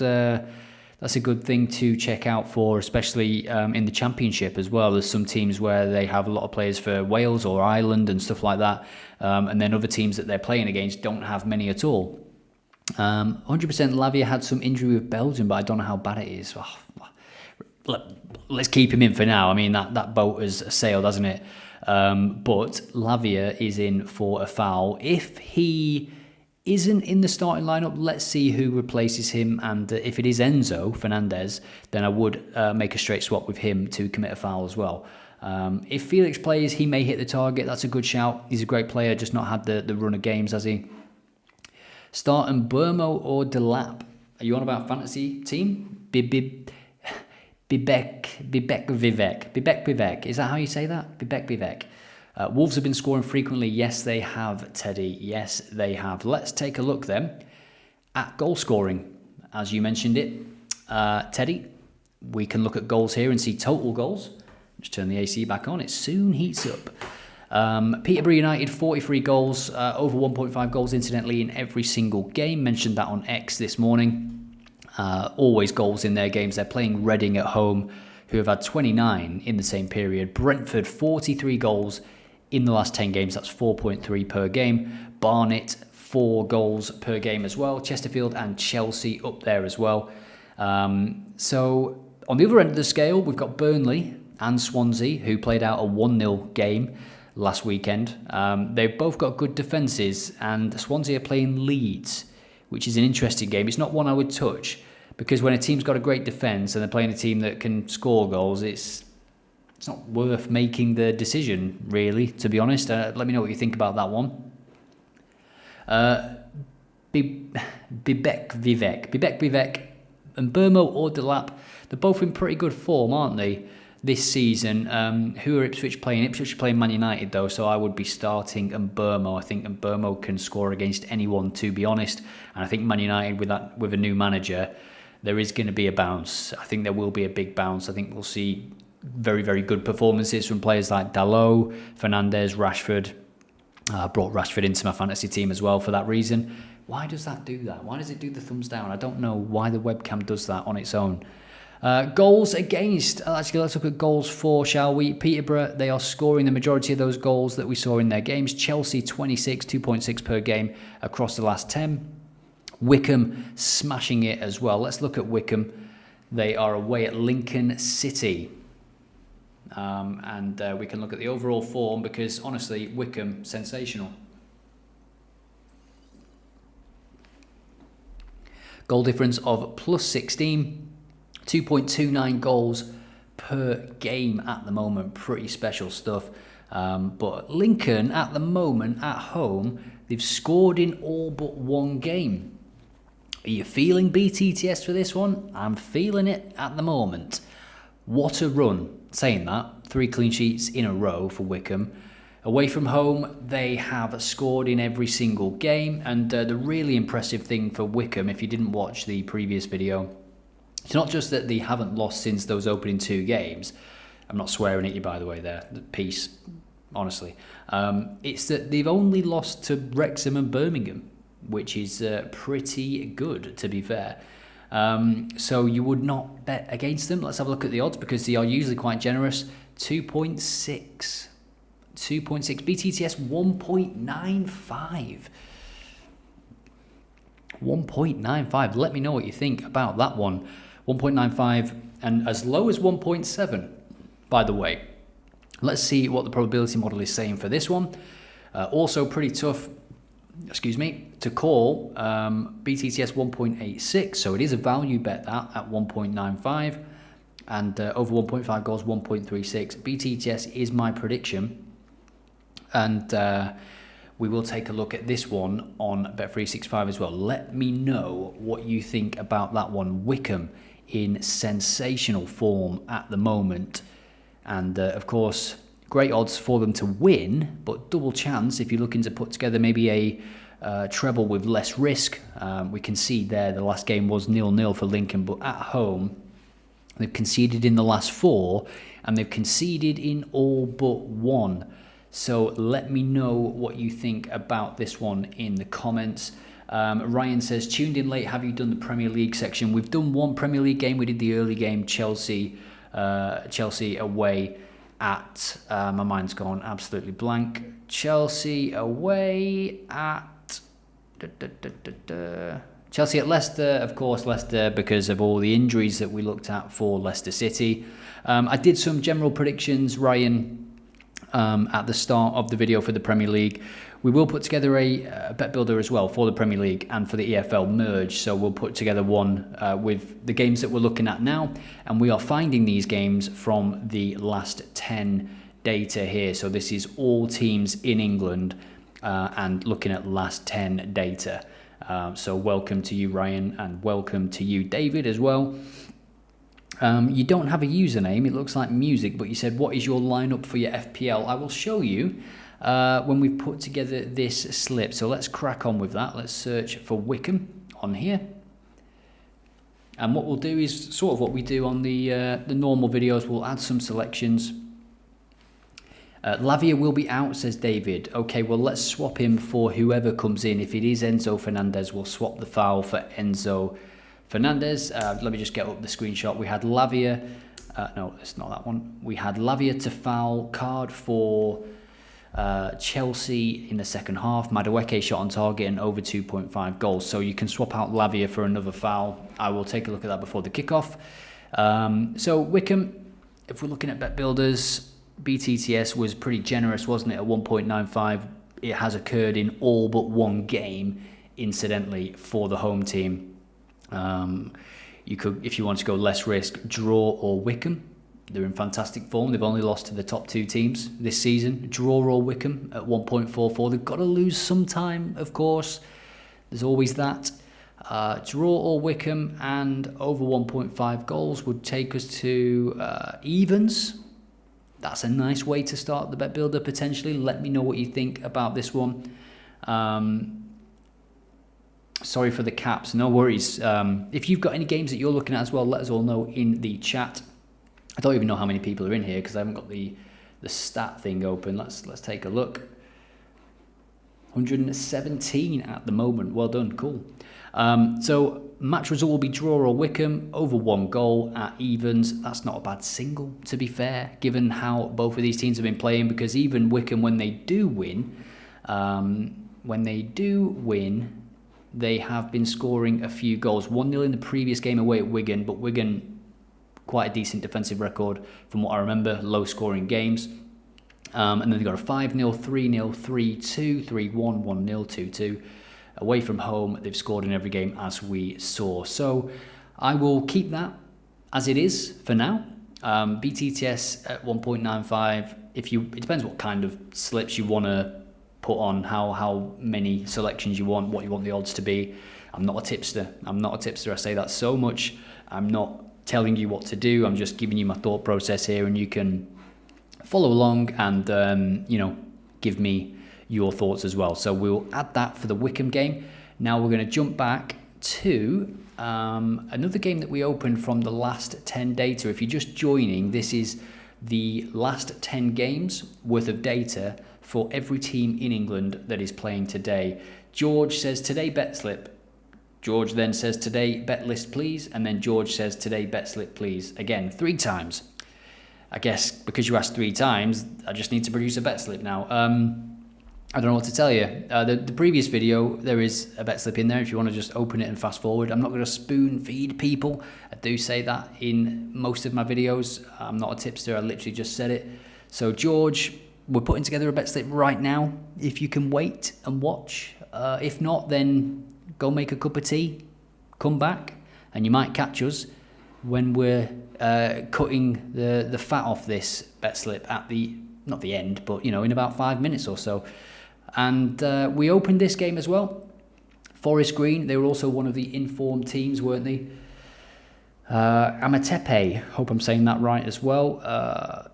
thing to check out for, especially in the Championship as well. There's some teams where they have a lot of players for Wales or Ireland and stuff like that, and then other teams that they're playing against don't have many at all. 100% Lavia had some injury with Belgium, but I don't know how bad it is. Let's keep him in for now. I mean, that boat has sailed, hasn't it? But Lavia is in for a foul. If he isn't in the starting lineup, let's see who replaces him. And if it is Enzo Fernandez, then I would make a straight swap with him to commit a foul as well. If Felix plays, he may hit the target. That's a good shout. He's a great player, just not had the run of games, has he? Start and Burmo or Delap? Are you on about fantasy team? Bibek Vivek. Is that how you say that? Bibek Vivek. Wolves have been scoring frequently. Yes, they have, Teddy. Yes, they have. Let's take a look then at goal scoring. As you mentioned it, Teddy, we can look at goals here and see total goals. Just turn the AC back on. It soon heats up. Peterborough United, 43 goals, over 1.5 goals incidentally in every single game. Mentioned that on X this morning. Always goals in their games. They're playing Reading at home, who have had 29 in the same period. Brentford, 43 goals in the last 10 games. That's 4.3 per game. Barnet, 4 goals per game as well. Chesterfield and Chelsea up there as well. So on the other end of the scale, we've got Burnley and Swansea, who played out a 1-0 game last weekend. They've both got good defences, and Swansea are playing Leeds, which is an interesting game. It's not one I would touch, because when a team's got a great defence and they're playing a team that can score goals, it's not worth making the decision, really, to be honest. Let me know what you think about that one. Bibek Vivek and Burmo or Delap, they're both in pretty good form, aren't they, this season? Who are Ipswich playing? Ipswich are playing Man United, though, so I would be starting Burmo. I think Burmo can score against anyone, to be honest. And I think Man United, with a new manager, there is going to be a bounce. I think there will be a big bounce. I think we'll see very good performances from players like Dalot, Fernandes, Rashford. I brought Rashford into my fantasy team as well for that reason. Why does that do that? Why does it do the thumbs down? I don't know why the webcam does that on its own. Goals against. Actually, let's look at goals for, shall we? Peterborough, they are scoring the majority of those goals that we saw in their games. Chelsea, 26, 2.6 per game across the last 10. Wycombe smashing it as well. Let's look at Wycombe. They are away at Lincoln City. And we can look at the overall form, because honestly, Wycombe, sensational. Goal difference of plus 16, 2.29 goals per game at the moment. Pretty special stuff. But Lincoln at the moment at home, they've scored in all but one game. Are you feeling BTTS for this one? I'm feeling it at the moment. What a run. Saying that, 3 clean sheets in a row for Wycombe. Away from home, they have scored in every single game, and the really impressive thing for Wycombe, if you didn't watch the previous video, it's not just that they haven't lost since those opening 2 games. I'm not swearing at you, by the way, there. Peace, honestly. It's that they've only lost to Wrexham and Birmingham, which is pretty good, to be fair. So you would not bet against them. Let's have a look at the odds, because they are usually quite generous. 2.6. 2.6. BTTS 1.95. 1.95. Let me know what you think about that one. 1.95 and as low as 1.7, by the way. Let's see what the probability model is saying for this one. Also pretty tough, to call. BTTS 1.86, so it is a value bet that at 1.95, and over 1.5 goals 1.36. BTTS is my prediction, and we will take a look at this one on Bet365 as well. Let me know what you think about that one. Wycombe in sensational form at the moment, and of course great odds for them to win, but double chance if you're looking to put together maybe a treble with less risk. We can see there the last game was 0-0 for Lincoln, but at home they've conceded in the last 4, and they've conceded in all but 1. So let me know what you think about this one in the comments. Ryan says, tuned in late, have you done the Premier League section? We've done one Premier League game. We did the early game, Chelsea away at, my mind's gone absolutely blank. Chelsea away at, Chelsea at Leicester, of course, Leicester, because of all the injuries that we looked at for Leicester City. I did some general predictions, Ryan, at the start of the video for the Premier League. We will put together a bet builder as well for the Premier League and for the EFL merge, so we'll put together one with the games that we're looking at now, and we are finding these games from the last 10 data here. So this is all teams in England and looking at last 10 data. So welcome to you, Ryan, and welcome to you, David, as well. You don't have a username, it looks like music, but you said, what is your lineup for your FPL? I will show you when we've put together this slip. So let's crack on with that. Let's search for Wycombe on here. And what we'll do is sort of what we do on the normal videos. We'll add some selections. Lavia will be out, says David. Okay, well, let's swap him for whoever comes in. If it is Enzo Fernandez, we'll swap the foul for Enzo Fernandez. Let me just get up the screenshot. We had Lavia. No, it's not that one. We had Lavia to foul, card for Chelsea in the second half. Madueke shot on target and over 2.5 goals. So you can swap out Lavia for another foul. I will take a look at that before the kickoff. So Wycombe, if we're looking at bet builders, BTTS was pretty generous, wasn't it, at 1.95. It has occurred in all but one game, incidentally, for the home team. You could, if you want to go less risk, draw or Wycombe. They're in fantastic form. They've only lost to the top 2 teams this season. Draw or Wycombe at 1.44. They've got to lose sometime, of course. There's always that. Draw or Wycombe and over 1.5 goals would take us to evens. That's a nice way to start the bet builder potentially. Let me know what you think about this one. Sorry for the caps, no worries. If you've got any games that you're looking at as well, let us all know in the chat. I don't even know how many people are in here because I haven't got the stat thing open. Let's take a look. 117 at the moment. Well done, cool. So match result will be draw or Wycombe, over 1 goal at evens. That's not a bad single, to be fair, given how both of these teams have been playing, because even Wycombe, when they do win, they have been scoring a few goals. 1-0 in the previous game away at Wigan, but Wigan, quite a decent defensive record from what I remember, low-scoring games. And then they've got a 5-0, 3-0, 3-2, 3-1, 1-0, 2-2. Away from home, they've scored in every game, as we saw. So I will keep that as it is for now. BTTS at 1.95. It depends what kind of slips you want to put on, how many selections you want, what you want the odds to be. I'm not a tipster. I say that so much. I'm not telling you what to do. I'm just giving you my thought process here, and you can follow along and give me your thoughts as well. So we'll add that for the Wickham game. Now we're going to jump back to another game that we opened from the last 10 data. If you're just joining, this is the last 10 games worth of data for every team in England that is playing today. George says, today bet slip. George then says, today bet list please. And then George says, today bet slip please. Again, 3 times. I guess because you asked 3 times, I just need to produce a bet slip now. I don't know what to tell you. The previous video, there is a bet slip in there if you want to just open it and fast forward. I'm not going to spoon feed people. I do say that in most of my videos. I'm not a tipster. I literally just said it. So George, we're putting together a bet slip right now. If you can wait and watch. If not, then go make a cup of tea, come back, and you might catch us when we're cutting the fat off this bet slip at the, not the end, but you know, in about 5 minutes or so. And we opened this game as well. Forest Green, they were also one of the informed teams, weren't they? Amatepe, hope I'm saying that right as well.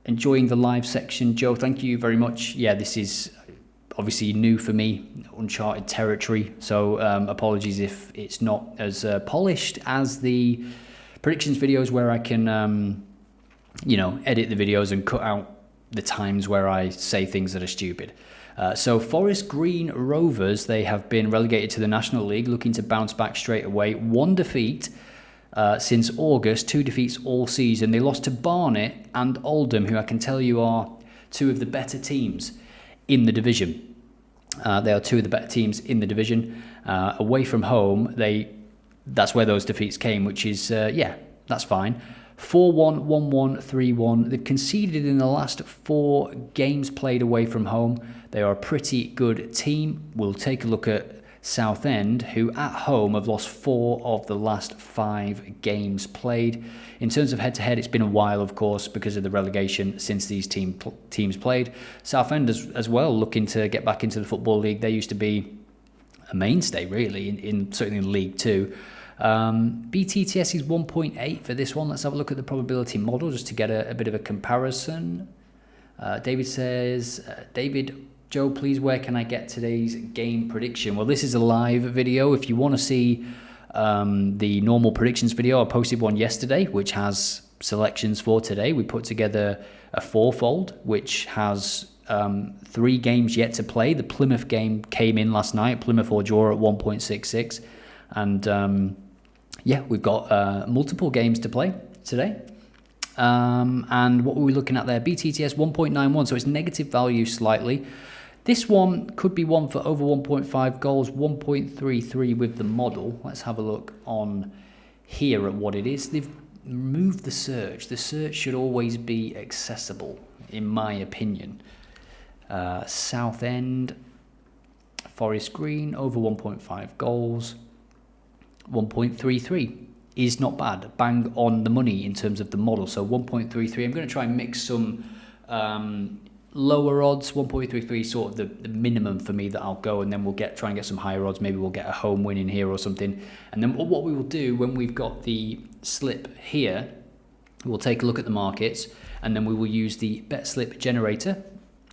Enjoying the live section, Joe, thank you very much. Yeah, this is obviously new for me, uncharted territory, so apologies if it's not as polished as the predictions videos where I can, you know, edit the videos and cut out the times where I say things that are stupid. So Forest Green Rovers, they have been relegated to the National League, looking to bounce back straight away. 1 defeat since August, 2 defeats all season. They lost to Barnet and Oldham, who I can tell you are 2 of the better teams in the division. They are 2 of the better teams in the division. Away from home, that's where those defeats came, which is, yeah, that's fine. 4-1, 1-1, 3-1. They've conceded in the last 4 games played away from home. They are a pretty good team. We'll take a look at Southend, who at home have lost 4 of the last 5 games played. In terms of head-to-head, it's been a while, of course, because of the relegation since these teams played. Southend as well, looking to get back into the Football League. They used to be a mainstay, really, certainly in League 2. BTTS is 1.8 for this one. Let's have a look at the probability model just to get a bit of a comparison. David says, David, Joe, please, where can I get today's game prediction? Well, this is a live video. If you want to see the normal predictions video, I posted one yesterday, which has selections for today. We put together a 4-fold, which has 3 games yet to play. The Plymouth game came in last night. Plymouth will draw at 1.66. And yeah, we've got multiple games to play today. And what were we looking at there? BTTS 1.91, so it's negative value slightly. This one could be one for over 1.5 goals, 1.33 with the model. Let's have a look on here at what it is. They've removed the search. The search should always be accessible, in my opinion. Southend, Forest Green, over 1.5 goals. 1.33 is not bad, bang on the money in terms of the model. So 1.33, I'm going to try and mix some lower odds. 1.33 sort of the minimum for me that I'll go, and then we'll try and get some higher odds. Maybe we'll get a home win in here or something. And then what we will do when we've got the slip here, we'll take a look at the markets, and then we will use the bet slip generator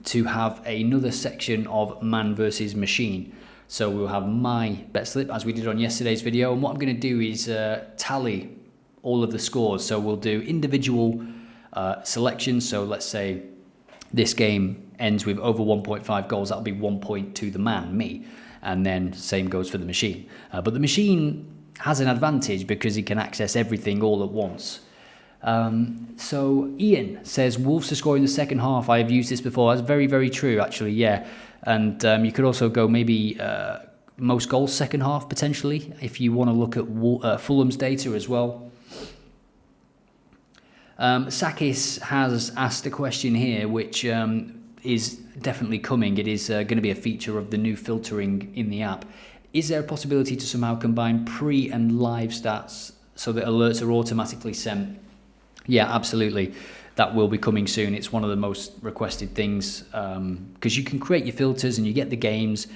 to have another section of man versus machine. So we'll have my bet slip as we did on yesterday's video. And what I'm going to do is tally all of the scores. So we'll do individual selections. So let's say this game ends with over 1.5 goals. That'll be 1 point to the man, me. And then same goes for the machine. But the machine has an advantage because it can access everything all at once. So Ian says Wolves to score in the second half. I have used this before. That's very, very true, actually. Yeah. And you could also go maybe most goals second half, potentially, if you want to look at Fulham's data as well. Sakis has asked a question here, which is definitely coming. It is going to be a feature of the new filtering in the app. Is there a possibility to somehow combine pre and live stats so that alerts are automatically sent? Yeah, absolutely. That will be coming soon. It's one of the most requested things because you can create your filters and you get the games,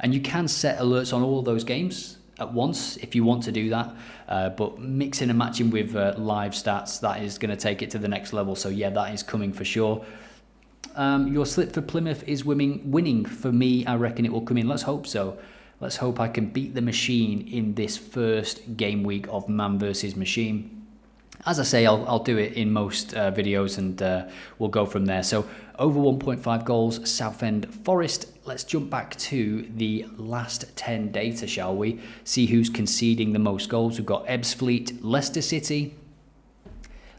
and you can set alerts on all of those games at once if you want to do that. But mixing and matching with live stats, that is going to take it to the next level. So yeah, that is coming for sure. Your slip for Plymouth is winning. For me, I reckon it will come in. Let's hope so. Let's hope I can beat the machine in this first game week of man versus machine. As I say, I'll do it in most videos, and we'll go from there. So over 1.5 goals, Southend Forest. Let's jump back to the last 10 data, shall we? See who's conceding the most goals. We've got Ebbsfleet, Leicester City.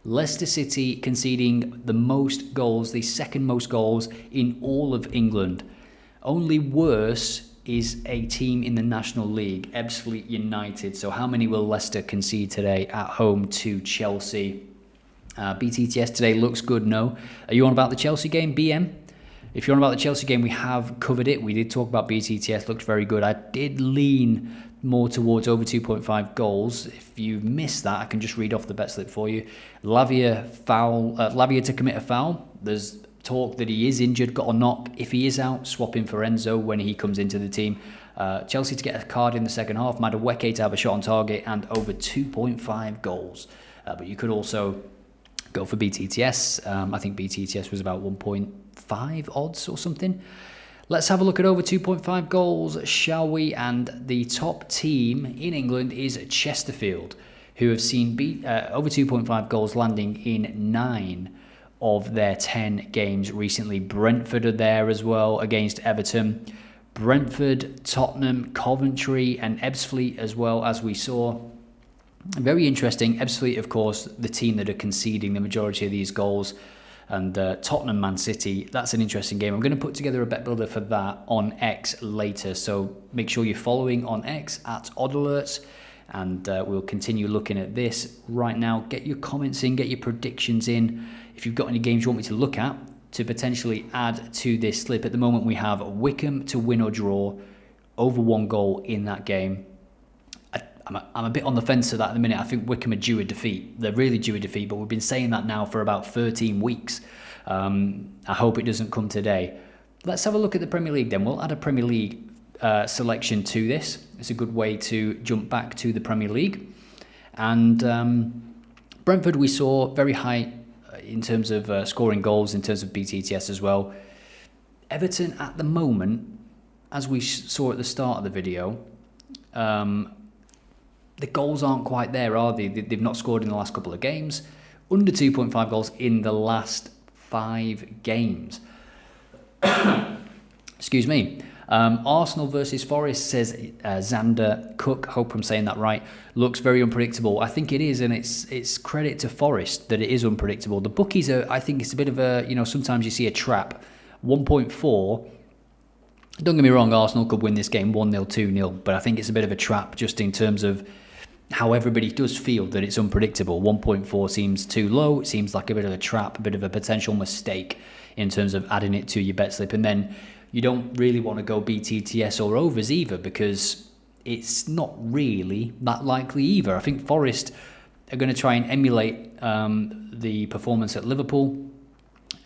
Leicester City conceding the most goals, the second most goals in all of England. Only worse is a team in the National League, Ebbsfleet United. So how many will Leicester concede today at home to Chelsea? BTTS today looks good, no? Are you on about the Chelsea game, BM? If you're on about the Chelsea game, we have covered it. We did talk about BTTS, looked very good. I did lean more towards over 2.5 goals. If you missed that, I can just read off the bet slip for you. Lavia to commit a foul. There's talk that he is injured, got a knock. If he is out, swap him for Enzo when he comes into the team. Chelsea to get a card in the second half. Madueke to have a shot on target, and over 2.5 goals. But you could also go for BTTS. I think BTTS was about 1.5 odds or something. Let's have a look at over 2.5 goals, shall we? And the top team in England is Chesterfield, who have seen over 2.5 goals landing in 9 of their 10 games recently. Brentford are there as well against Everton. Brentford, Tottenham, Coventry, and Ebbsfleet as well, as we saw. Very interesting. Ebbsfleet, of course, the team that are conceding the majority of these goals. And Tottenham, Man City, that's an interesting game. I'm going to put together a bet builder for that on X later. So make sure you're following on X at OddAlerts. And we'll continue looking at this right now. Get your comments in, get your predictions in. If you've got any games you want me to look at to potentially add to this slip. At the moment, we have Wickham to win or draw, over 1 goal in that game. I'm a bit on the fence to that at the minute. I think Wickham are due a defeat. They're really due a defeat, but we've been saying that now for about 13 weeks. I hope it doesn't come today. Let's have a look at the Premier League then. We'll add a Premier League selection to this. It's a good way to jump back to the Premier League. And Brentford we saw very high in terms of scoring goals, in terms of BTTS as well. Everton at the moment, as we saw at the start of the video, the goals aren't quite there, are they? They've not scored in the last couple of games. Under 2.5 goals in the last 5 games. Excuse me. Arsenal versus Forest, says Xander Cook. Hope I'm saying that right. Looks very unpredictable. I think it is, and it's credit to Forest that it is unpredictable. The bookies are, I think it's a bit of a, sometimes you see a trap. 1.4. Don't get me wrong, Arsenal could win this game 1-0, 2-0, but I think it's a bit of a trap just in terms of how everybody does feel that it's unpredictable. 1.4 seems too low. It seems like a bit of a trap, a bit of a potential mistake in terms of adding it to your bet slip. And then you don't really want to go BTTS or overs either, because it's not really that likely either. I think Forest are going to try and emulate the performance at Liverpool,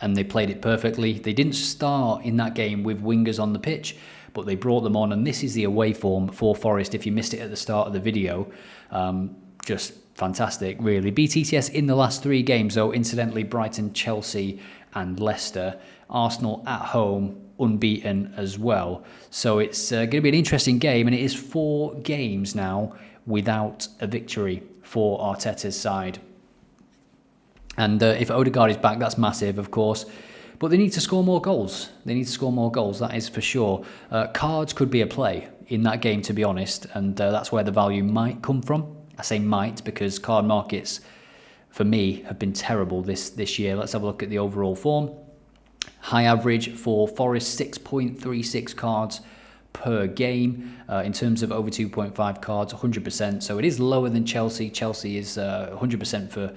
and they played it perfectly. They didn't start in that game with wingers on the pitch, but they brought them on, and this is the away form for Forest. If you missed it at the start of the video, just fantastic, really. BTTS in the last 3 games, though, incidentally, Brighton, Chelsea, and Leicester. Arsenal at home, unbeaten as well. So it's going to be an interesting game, and it is 4 games now without a victory for Arteta's side. And if Odegaard is back, that's massive, of course. But they need to score more goals. They need to score more goals, that is for sure. Cards could be a play in that game, to be honest. And that's where the value might come from. I say might because card markets, for me, have been terrible this year. Let's have a look at the overall form. High average for Forest, 6.36 cards per game. In terms of over 2.5 cards, 100%. So it is lower than Chelsea. Chelsea is 100% for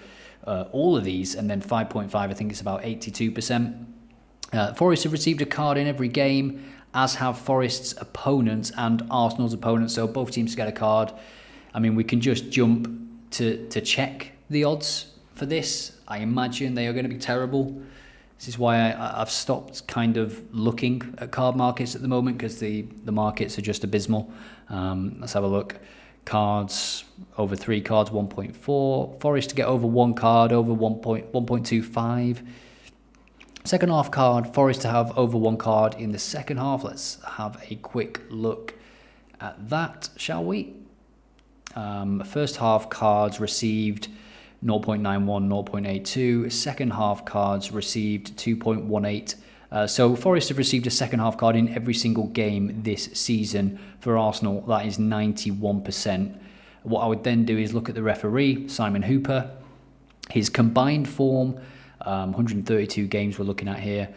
all of these, and then 5.5, I think it's about 82%. Forest have received a card in every game, as have Forest's opponents and Arsenal's opponents, so both teams get a card. I mean, we can just jump to check the odds for this. I imagine they are going to be terrible. This is why I've stopped kind of looking at card markets at the moment, because the markets are just abysmal. Let's have a look. Cards, over 3 cards, 1.4. Forest to get over 1 card, over 1.25. Second half card, Forest to have over 1 card in the second half. Let's have a quick look at that, shall we? First half cards received 0.91, 0.82. Second half cards received 2.18. So Forest have received a second half card in every single game this season. For Arsenal, that is 91%. What I would then do is look at the referee, Simon Hooper. His combined form, 132 games we're looking at here.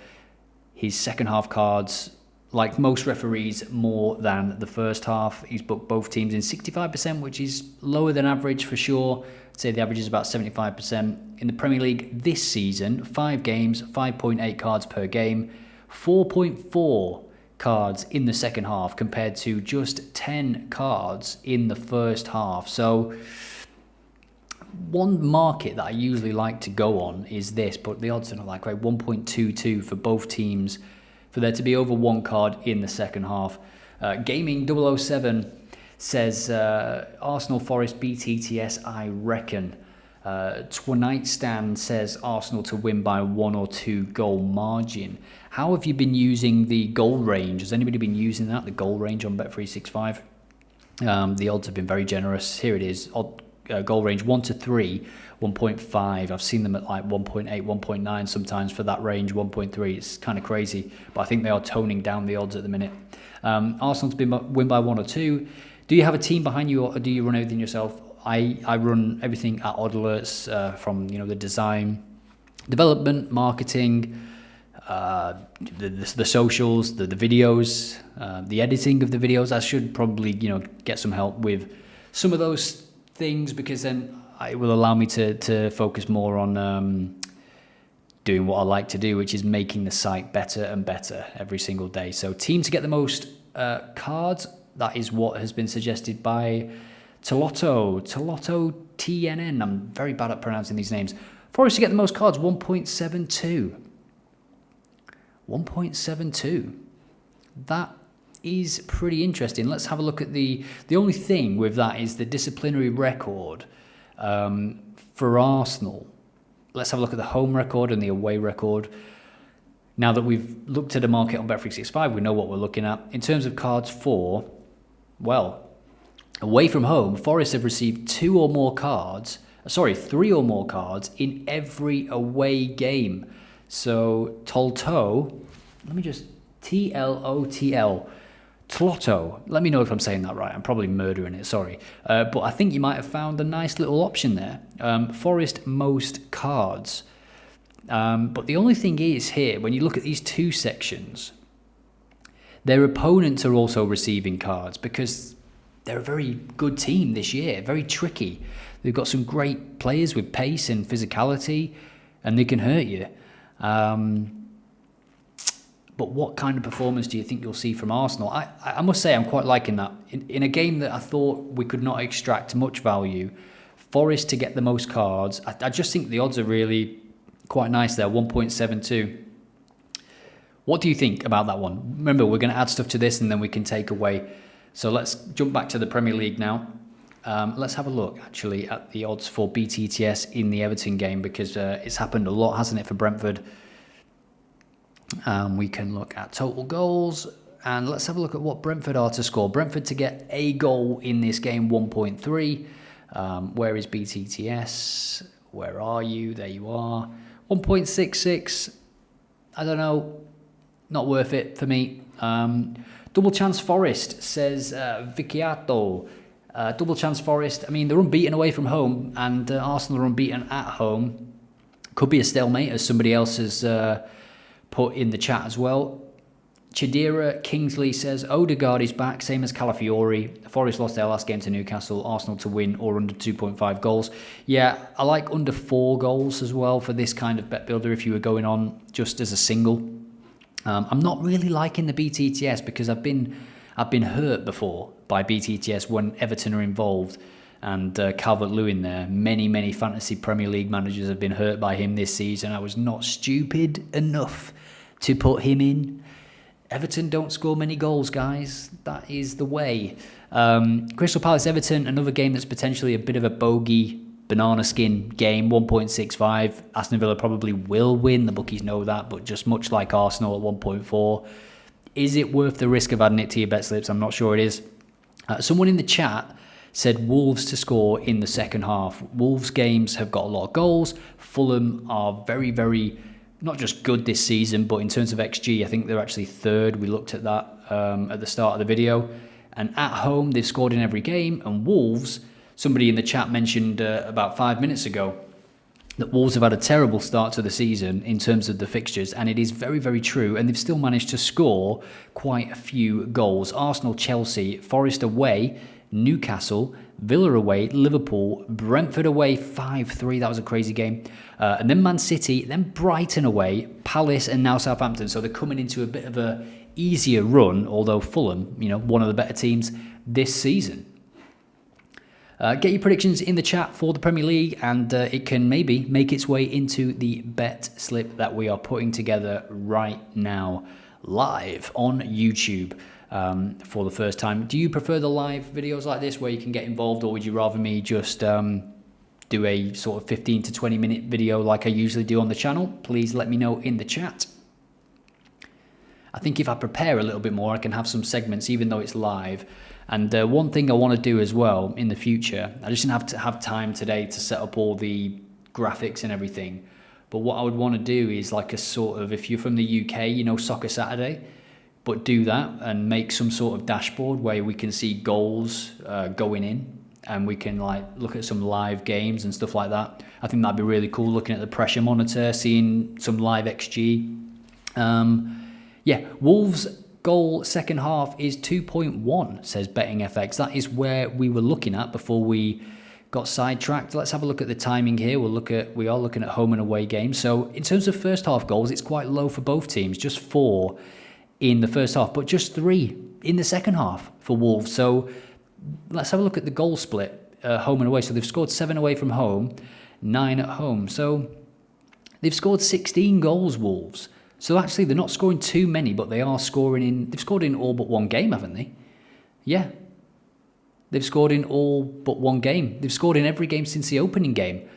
His second half cards, like most referees, more than the first half. He's booked both teams in 65%, which is lower than average for sure. I'd say the average is about 75%. In the Premier League this season, 5 games, 5.8 cards per game, 4.4 cards in the second half compared to just 10 cards in the first half. So one market that I usually like to go on is this, but the odds are not like 1.22 for both teams for there to be over 1 card in the second half. Gaming 007 says Arsenal Forest BTTS, I reckon. Twonight Stand says Arsenal to win by 1 or 2 goal margin. How have you been using the goal range? Has anybody been using that, the goal range on Bet365? The odds have been very generous. Here it is. Goal range 1 to 3, 1.5. I've seen them at like 1.8, 1.9 sometimes for that range, 1.3. It's kind of crazy, but I think they are toning down the odds at the minute. Arsenal to win by 1 or 2. Do you have a team behind you, or do you run everything yourself? I run everything at OddAlerts, from the design, development, marketing, the socials, the videos, the editing of the videos. I should probably get some help with some of those things, because then it will allow me to focus more on doing what I like to do, which is making the site better and better every single day. So team to get the most cards, that is what has been suggested by Tolotto TNN. I'm very bad at pronouncing these names. Forest to get the most cards, 1.72. 1.72. That is pretty interesting. Let's have a look at the only thing with that is the disciplinary record for Arsenal. Let's have a look at the home record and the away record. Now that we've looked at the market on Bet365, we know what we're looking at. In terms of cards for, well, away from home, Forest have received 3 or more cards in every away game. So Tolotto, let me just, Tlotl, Tlotto, let me know if I'm saying that right. I'm probably murdering it, sorry. But I think you might have found a nice little option there. Forest most cards. But the only thing is here, when you look at these 2 sections, their opponents are also receiving cards because they're a very good team this year, very tricky. They've got some great players with pace and physicality, and they can hurt you. But what kind of performance do you think you'll see from Arsenal? I must say I'm quite liking that. In a game that I thought we could not extract much value, Forest to get the most cards, I just think the odds are really quite nice there, 1.72. What do you think about that one? Remember, we're going to add stuff to this and then we can take away. So let's jump back to the Premier League now. Let's have a look, actually, at the odds for BTTS in the Everton game, because it's happened a lot, hasn't it, for Brentford? We can look at total goals, and let's have a look at what Brentford are to score. Brentford to get a goal in this game, 1.3. Where is BTTS? Where are you? There you are. 1.66. I don't know. Not worth it for me. Double chance Forest, says Vicchiato. Double chance Forest. I mean, they're unbeaten away from home, and Arsenal are unbeaten at home. Could be a stalemate, as somebody else has put in the chat as well. Chidera Kingsley says Odegaard is back, same as Calafiori. Forest lost their last game to Newcastle. Arsenal to win or under 2.5 goals. Yeah, I like under 4 goals as well for this kind of bet builder if you were going on just as a single. I'm not really liking the BTTS because I've been hurt before by BTTS when Everton are involved, and Calvert-Lewin there. Many fantasy Premier League managers have been hurt by him this season. I was not stupid enough to put him in. Everton don't score many goals, guys. That is the way. Crystal Palace Everton, another game that's potentially a bit of a bogey banana skin game, 1.65. Aston Villa probably will win. The bookies know that, but just much like Arsenal at 1.4. Is it worth the risk of adding it to your bet slips? I'm not sure it is. Someone in the chat said Wolves to score in the second half. Wolves games have got a lot of goals. Fulham are very, very, not just good this season, but in terms of XG, I think they're actually third. We looked at that at the start of the video. And at home, they've scored in every game. And Wolves, somebody in the chat mentioned about 5 minutes ago that Wolves have had a terrible start to the season in terms of the fixtures, and it is very, very true, and they've still managed to score quite a few goals. Arsenal, Chelsea, Forest away, Newcastle, Villa away, Liverpool, Brentford away, 5-3, that was a crazy game, and then Man City, then Brighton away, Palace, and now Southampton. So they're coming into a bit of a easier run, although Fulham, one of the better teams this season. Get your predictions in the chat for the Premier League, and it can maybe make its way into the bet slip that we are putting together right now, live on YouTube for the first time. Do you prefer the live videos like this where you can get involved, or would you rather me just do a sort of 15 to 20 minute video like I usually do on the channel? Please let me know in the chat. I think if I prepare a little bit more, I can have some segments even though it's live. And one thing I want to do as well in the future, I just didn't have time today to set up all the graphics and everything. But what I would want to do is like a sort of, if you're from the UK, Soccer Saturday, but do that and make some sort of dashboard where we can see goals going in, and we can like look at some live games and stuff like that. I think that'd be really cool, looking at the pressure monitor, seeing some live XG. Wolves goal second half is 2.1, says Betting FX. That is where we were looking at before we got sidetracked. Let's have a look at the timing here. We are looking at home and away games. So in terms of first half goals, it's quite low for both teams. Just 4 in the first half, but just 3 in the second half for Wolves. So let's have a look at the goal split, home and away. So they've scored 7 away from home, 9 at home. So they've scored 16 goals, Wolves. So actually, they're not scoring too many, but they are scoring they've scored in all but one game, haven't they? Yeah. They've scored in all but one game. They've scored in every game since the opening game.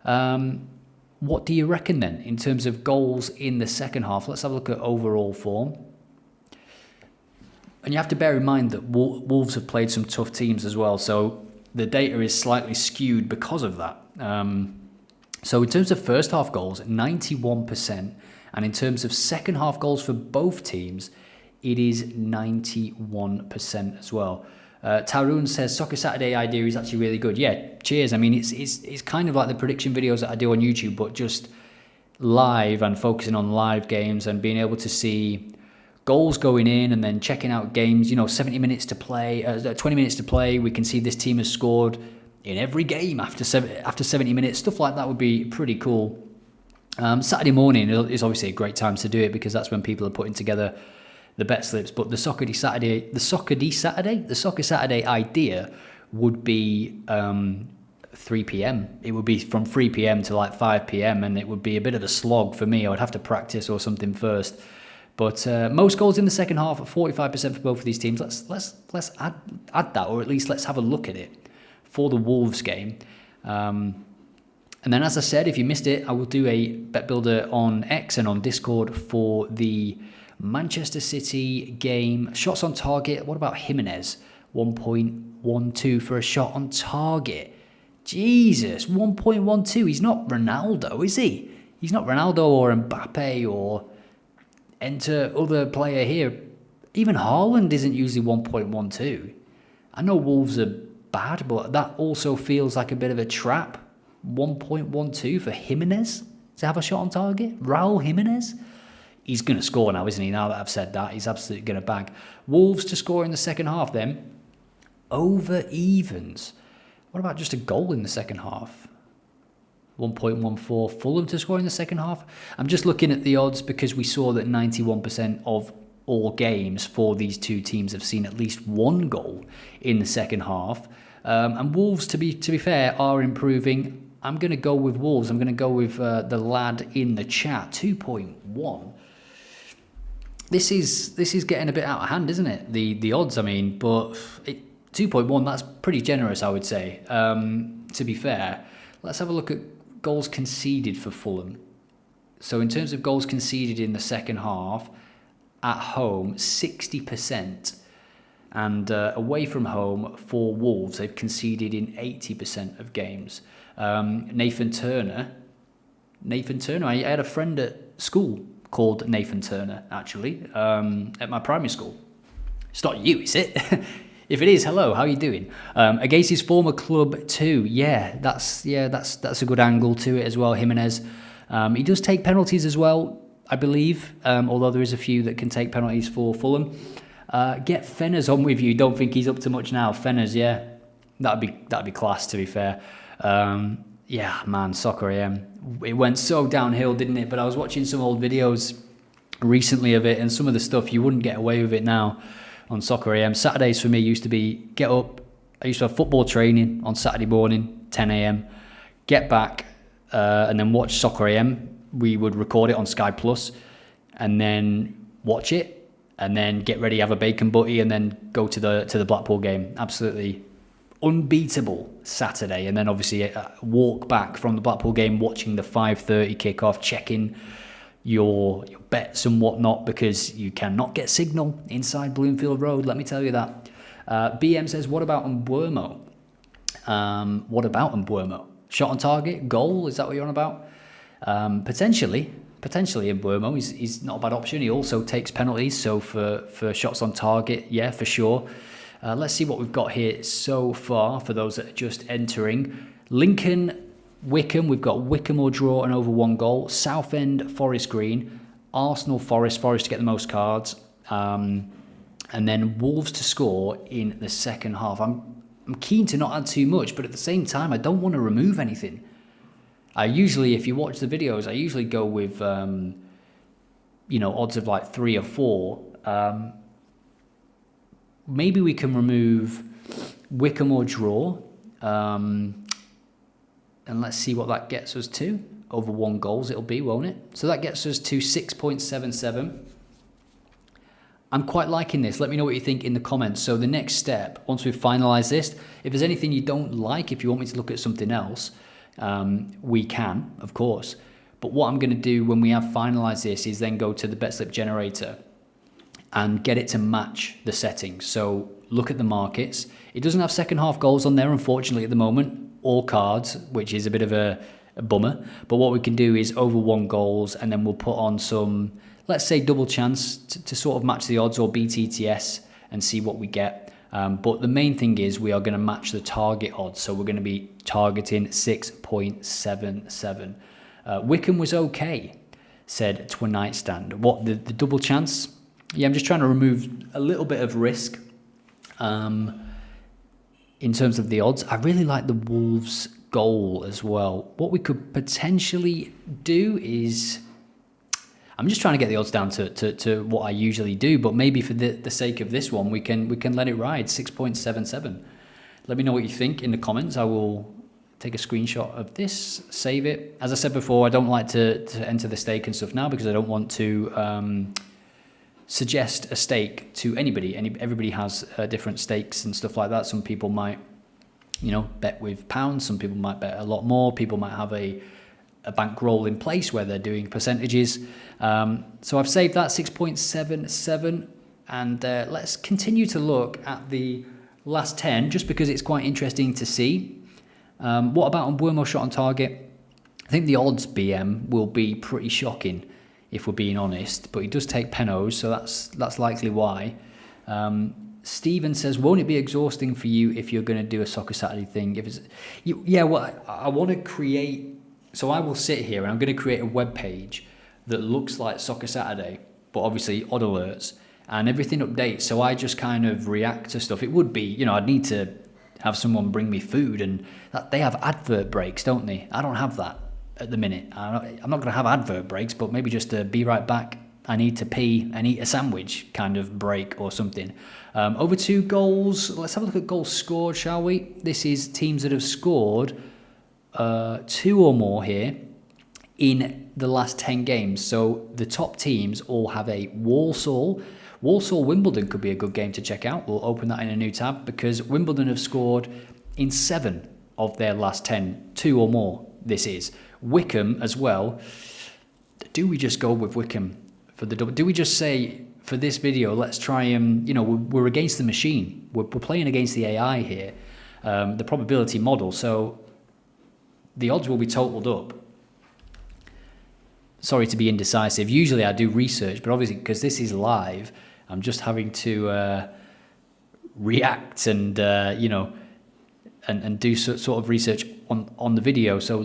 What do you reckon then in terms of goals in the second half? Let's have a look at overall form. And you have to bear in mind that Wolves have played some tough teams as well. So the data is slightly skewed because of that. So in terms of first half goals, 91%. And in terms of second half goals for both teams, it is 91% as well. Tarun says Soccer Saturday idea is actually really good. Yeah, cheers. I mean, it's kind of like the prediction videos that I do on YouTube, but just live and focusing on live games and being able to see goals going in and then checking out games. 70 minutes to play, 20 minutes to play. We can see this team has scored in every game after 70 minutes. Stuff like that would be pretty cool. Saturday morning is obviously a great time to do it because that's when people are putting together the bet slips. But the Soccer Saturday idea would be 3 p.m. It would be from 3 p.m. to like 5 p.m. and it would be a bit of a slog for me. I would have to practice or something first. But most goals in the second half at 45% for both of these teams. Let's add that, or at least let's have a look at it for the Wolves game. And then, as I said, if you missed it, I will do a bet builder on X and on Discord for the Manchester City game. Shots on target. What about Jimenez? 1.12 for a shot on target. Jesus, 1.12. He's not Ronaldo, is he? He's not Ronaldo or Mbappe or enter other player here. Even Haaland isn't usually 1.12. I know Wolves are bad, but that also feels like a bit of a trap. 1.12 for Jimenez to have a shot on target. Raul Jimenez. He's going to score now, isn't he? Now that I've said that, he's absolutely going to bag. Wolves to score in the second half then. Over evens. What about just a goal in the second half? 1.14. Fulham to score in the second half. I'm just looking at the odds because we saw that 91% of all games for these two teams have seen at least one goal in the second half. And Wolves, to be fair, are improving. I'm going to go with Wolves. I'm going to go with the lad in the chat, 2.1. This is getting a bit out of hand, isn't it? The odds, I mean, but 2.1, that's pretty generous, I would say. To be fair, let's have a look at goals conceded for Fulham. So in terms of goals conceded in the second half, at home, 60%. And away from home, for Wolves, they've conceded in 80% of games. Nathan Turner, I had a friend at school called Nathan Turner, actually, at my primary school. It's not you, is it? If it is, hello, how are you doing? Against his former club too. That's a good angle to it as well. Jimenez, he does take penalties as well, I believe. Although there is a few that can take penalties for Fulham. Get Fenners on with you. Don't think he's up to much now. Fenners, yeah, that'd be class. To be fair, yeah, man, Soccer AM. It went so downhill, didn't it? But I was watching some old videos recently of it, and some of the stuff you wouldn't get away with it now on Soccer AM. Saturdays for me used to be get up. I used to have football training on Saturday morning, 10 a.m. Get back and then watch Soccer AM. We would record it on Sky Plus, and then watch it, and then get ready, have a bacon butty, and then go to the Blackpool game. Absolutely unbeatable Saturday, and then obviously walk back from the Blackpool game, watching the 5:30 kickoff, checking your bets and whatnot, because you cannot get signal inside Bloomfield Road, let me tell you that. BM says, what about Mbeumo? Shot on target, goal, is that what you're on about? Potentially Mbeumo, he's not a bad option. He also takes penalties, so for shots on target, yeah, for sure. Let's see what we've got here so far for those that are just entering. Lincoln, Wickham, we've got Wickham or draw and over 1 goal. Southend, Forest Green. Arsenal, Forest to get the most cards. And then Wolves to score in the second half. I'm keen to not add too much, but at the same time, I don't want to remove anything. I usually, if you watch the videos, I usually go with, odds of like 3 or 4. Maybe we can remove Wickham or draw. And let's see what that gets us to. Over 1 goals it'll be, won't it? So that gets us to 6.77. I'm quite liking this. Let me know what you think in the comments. So the next step, once we've finalised this, if there's anything you don't like, if you want me to look at something else, we can, of course. But what I'm going to do when we have finalised this is then go to the bet slip generator and get it to match the settings. So look at the markets. It doesn't have second half goals on there, unfortunately, at the moment, or cards, which is a bit of a bummer. But what we can do is over 1 goals, and then we'll put on some, let's say, double chance to sort of match the odds, or BTTS, and see what we get. But the main thing is we are going to match the target odds. So we're going to be targeting 6.77. Wickham was okay, said to a nightstand. What, the double chance? Yeah, I'm just trying to remove a little bit of risk in terms of the odds. I really like the Wolves goal as well. What we could potentially do is, I'm just trying to get the odds down to what I usually do, but maybe for the sake of this one, we can let it ride, 6.77. Let me know what you think in the comments. I will take a screenshot of this, save it. As I said before, I don't like to enter the stake and stuff now, because I don't want to suggest a stake to anybody. Everybody has different stakes and stuff like that. Some people might, bet with pounds. Some people might bet a lot more. People might have a bankroll in place where they're doing percentages. So I've saved that 6.77, and let's continue to look at the last 10, just because it's quite interesting to see. What about Mbeumo shot on target? I think the odds BM will be pretty shocking, if we're being honest, but he does take penos, so that's likely why. Stephen says, won't it be exhausting for you if you're going to do a Soccer Saturday thing? I want to create, so I will sit here and I'm going to create a web page that looks like Soccer Saturday, but obviously odd alerts, and everything updates, so I just kind of react to stuff. It would be, I'd need to have someone bring me food, and they have advert breaks, don't they? I don't have that at the minute. I'm not going to have advert breaks, but maybe just to be right back, I need to pee and eat a sandwich kind of break or something. Over 2 goals. Let's have a look at goals scored, shall we? This is teams that have scored 2 or more here in the last 10 games. So the top teams all have a Walsall-Wimbledon could be a good game to check out. We'll open that in a new tab because Wimbledon have scored in 7 of their last 10, 2 or more. This is Wickham as well. Do we just go with Wickham for the double? Do we just say for this video, let's try and, we're against the machine. We're playing against the AI here, the probability model. So the odds will be totaled up. Sorry to be indecisive. Usually I do research, but obviously because this is live, I'm just having to react and, and do sort of research on the video. So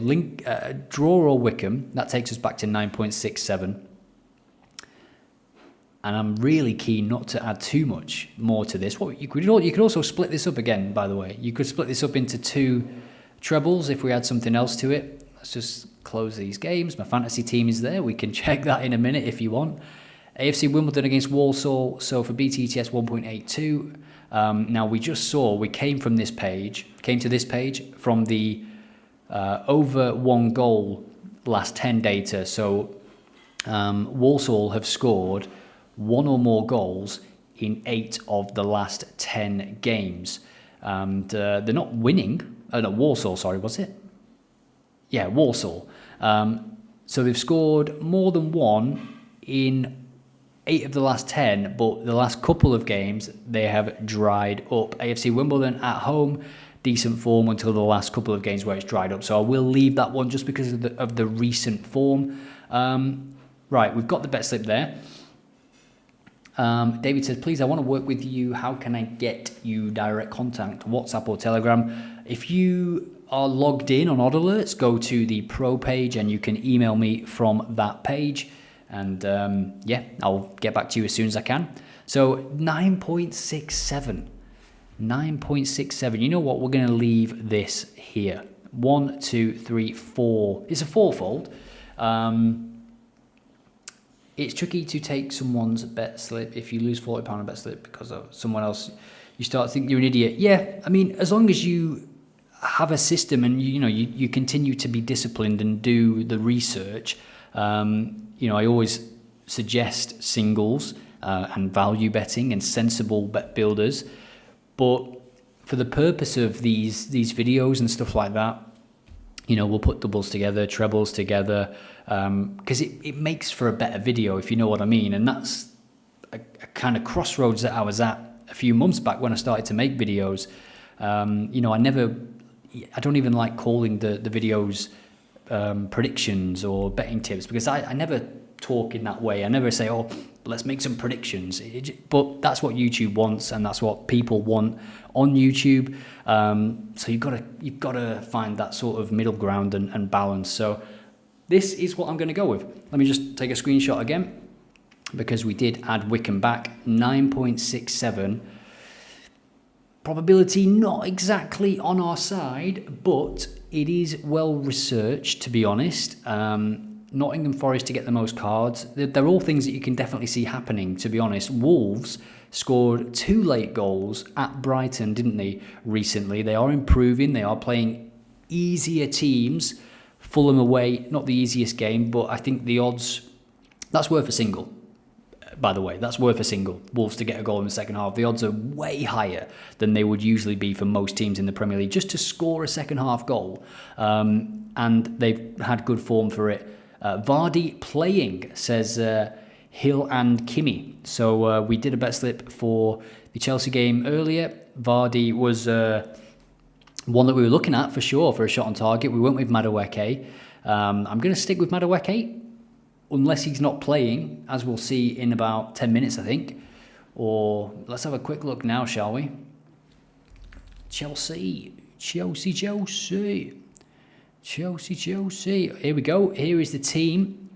draw or Wickham, that takes us back to 9.67. And I'm really keen not to add too much more to this. You could also split this up again, by the way. You could split this up into 2 trebles if we add something else to it. Let's just close these games. My fantasy team is there. We can check that in a minute if you want. AFC Wimbledon against Walsall. So for BTTS 1.82. Now we came to this page from the over 1 goal last 10 data. So Walsall have scored 1 or more goals in 8 of the last 10 games. And they're not winning. No, Walsall, sorry, was it? Yeah, Walsall. So they've scored more than 1 in 8 of the last 10, but the last couple of games, they have dried up. AFC Wimbledon at home, decent form until the last couple of games where it's dried up. So I will leave that one just because of the recent form. Right, we've got the bet slip there. David says, please, I want to work with you. How can I get you direct contact, WhatsApp or Telegram? If you are logged in on OddAlerts, go to the pro page and you can email me from that page. And I'll get back to you as soon as I can. So 9.67. 9.67. You know what? We're going to leave this here. 1, 2, 3, 4. It's a fourfold. It's tricky to take someone's bet slip if you lose £40 on bet slip because of someone else. You start thinking you're an idiot. Yeah, I mean, as long as you have a system and you continue to be disciplined and do the research. I always suggest singles and value betting and sensible bet builders, but for the purpose of these videos and stuff like that, we'll put doubles together, trebles together, because it makes for a better video, if you know what I mean. And that's a kind of crossroads that I was at a few months back when I started to make videos. I don't even like calling the videos predictions or betting tips because I never talk in that way. I never say, let's make some predictions. But that's what YouTube wants and that's what people want on YouTube. So you've got to find that sort of middle ground and balance. So this is what I'm going to go with. Let me just take a screenshot again because we did add Wickham back. 9.67. Probability not exactly on our side, but it is well researched, to be honest. Nottingham Forest to get the most cards. They're all things that you can definitely see happening, to be honest. Wolves scored 2 late goals at Brighton, didn't they, recently? They are improving. They are playing easier teams. Fulham away, not the easiest game, but I think the odds, that's worth a single. By the way, that's worth a single. Wolves to get a goal in the second half. The odds are way higher than they would usually be for most teams in the Premier League just to score a second half goal. And they've had good form for it. Vardy playing, says Hill and Kimi. So we did a bet slip for the Chelsea game earlier. Vardy was one that we were looking at for sure for a shot on target. We went with Madueke. I'm going to stick with Madueke. Unless he's not playing, as we'll see in about 10 minutes, I think. Or let's have a quick look now, shall we? Chelsea. Here we go. Here is the team.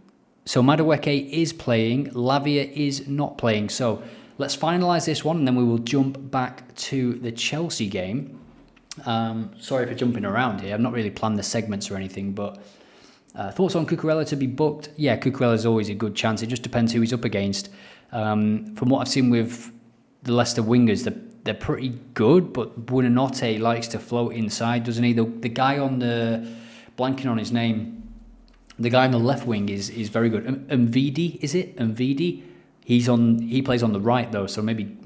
So Madueke is playing. Lavia is not playing. So let's finalise this one, and then we will jump back to the Chelsea game. Sorry for jumping around here. I've not really planned the segments or anything, but... thoughts on Cucurella to be booked? Yeah, Cucurella is always a good chance. It just depends who he's up against. From what I've seen with the Leicester wingers, they're pretty good, but Buonanotte likes to float inside, doesn't he? The guy on the... blanking on his name. The guy on the left wing is very good. Mvidi, is it? Mvidi? He plays on the right though, so maybe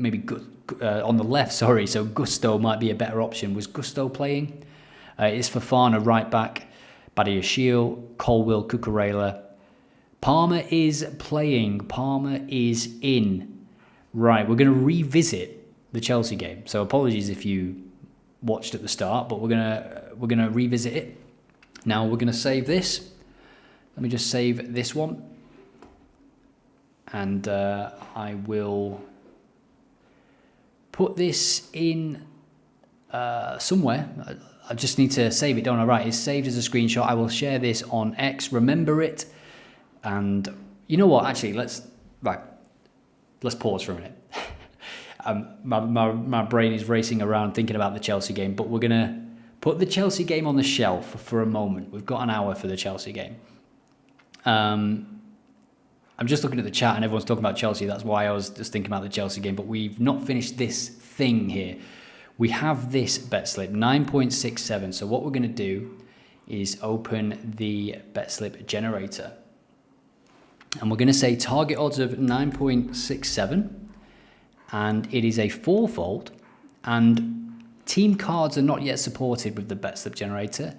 on the left, sorry. So Gusto might be a better option. Was Gusto playing? It's Fofana right back, Badiashile, Colwill, Cucurella. Palmer is playing. Palmer is in. Right, we're going to revisit the Chelsea game. So apologies if you watched at the start, but we're gonna revisit it. Now we're gonna save this. Let me just save this one, and I will put this in somewhere. I just need to save it, don't I? Right, it's saved as a screenshot. I will share this on X. Remember it, and you know what? Actually, let's pause for a minute. My brain is racing around thinking about the Chelsea game, but we're gonna put the Chelsea game on the shelf for a moment. We've got an hour for the Chelsea game. I'm just looking at the chat and everyone's talking about Chelsea. That's why I was just thinking about the Chelsea game, but we've not finished this thing here. We have this bet slip, 9.67. So what we're going to do is open the bet slip generator. And we're going to say target odds of 9.67. And it is a fourfold. And team cards are not yet supported with the bet slip generator.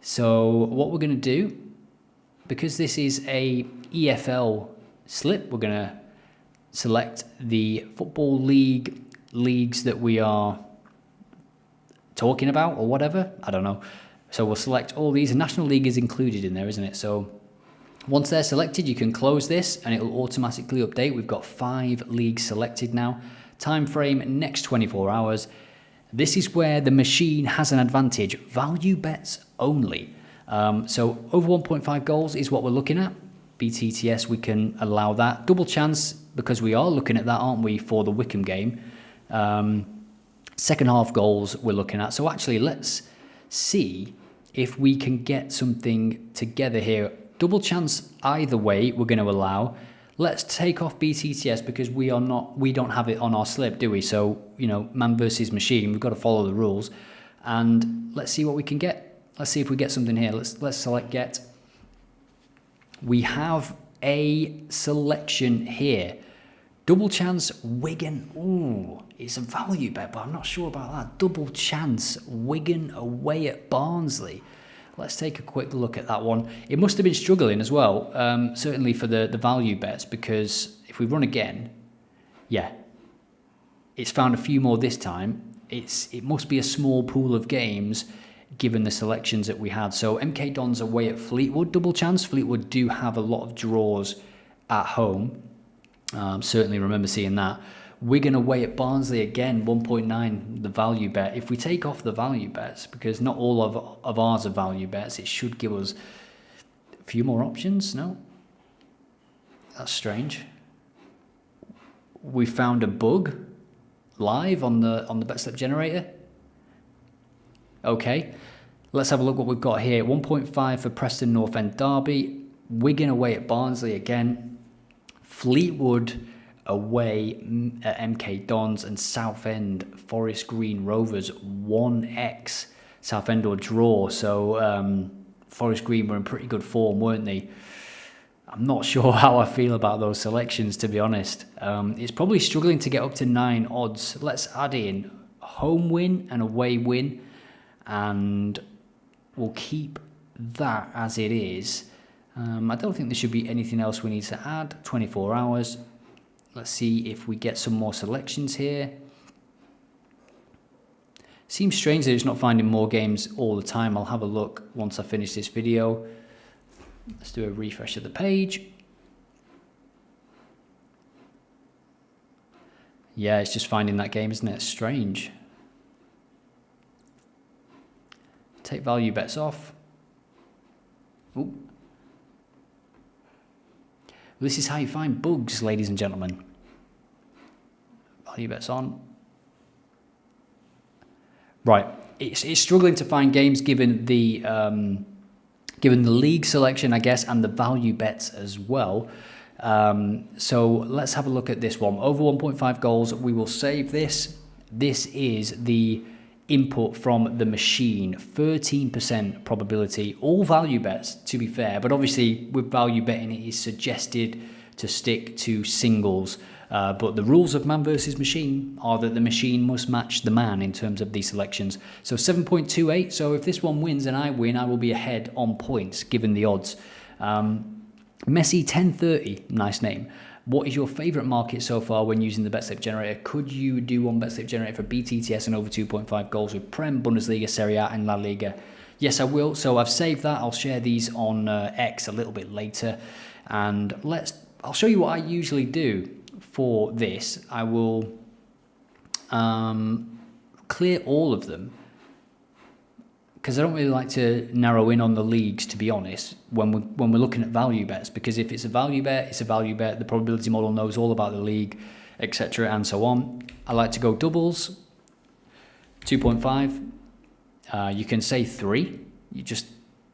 So what we're going to do, because this is a EFL slip, we're going to select the football leagues that we are talking about or whatever. I don't know. So we'll select all these. The National League is included in there, isn't it? So once they're selected, you can close this and it will automatically update. We've got 5 leagues selected now. Time frame next 24 hours. This is where the machine has an advantage. Value bets only. So over 1.5 goals is what we're looking at. BTTS, we can allow that. Double chance, because we are looking at that, aren't we, for the Wickham game. Second half goals we're looking at. So actually, let's see if we can get something together here. Double chance either way we're going to allow. Let's take off BTTS because we don't have it on our slip, do we? So, you know, man versus machine, we've got to follow the rules. And let's see what we can get. Let's see if we get something here. Let's select get. We have a selection here. Double chance Wigan. Ooh, it's a value bet, but I'm not sure about that. Double chance Wigan away at Barnsley. Let's take a quick look at that one. It must have been struggling as well, certainly for the value bets, because if we run again, yeah, it's found a few more this time. It must be a small pool of games given the selections that we had. So MK Dons away at Fleetwood, double chance. Fleetwood do have a lot of draws at home. Certainly remember seeing that. Wigan away at Barnsley again, 1.9, the value bet. If we take off the value bets, because not all of ours are value bets, it should give us a few more options. No? That's strange. We found a bug live on the bet slip generator. Okay, let's have a look what we've got here. 1.5 for Preston North End Derby. Wigan away at Barnsley again. Fleetwood away at MK Dons, and Southend Forest Green Rovers 1x. Southend or draw. So Forest Green were in pretty good form, weren't they? I'm not sure how I feel about those selections, to be honest. It's probably struggling to get up to 9 odds. Let's add in home win and away win, and we'll keep that as it is. I don't think there should be anything else we need to add. 24 hours. Let's see if we get some more selections here. Seems strange that it's not finding more games all the time. I'll have a look once I finish this video. Let's do a refresh of the page. Yeah, it's just finding that game, isn't it? Strange. Take value bets off. Ooh. This is how you find bugs, ladies and gentlemen. Value bets on. Right, it's struggling to find games given the league selection, I guess, and the value bets as well. So let's have a look at this one. Over 1.5 goals, we will save this. This is the input from the machine, 13% probability, all value bets to be fair, but obviously with value betting it is suggested to stick to singles, but the rules of man versus machine are that the machine must match the man in terms of these selections. So 7.28, so if this one wins and I win, I will be ahead on points given the odds. Messi 1030, nice name. What is your favourite market so far when using the Bet slip generator? Could you do one Bet slip generator for BTTS and over 2.5 goals with Prem, Bundesliga, Serie A and La Liga? Yes, I will. So I've saved that. I'll share these on X a little bit later. And I'll show you what I usually do for this. I will clear all of them, because I don't really like to narrow in on the leagues, to be honest, when we're looking at value bets, because if it's a value bet, it's a value bet. The probability model knows all about the league, etc. and so on. I like to go doubles, 2.5. You can say 3. You just,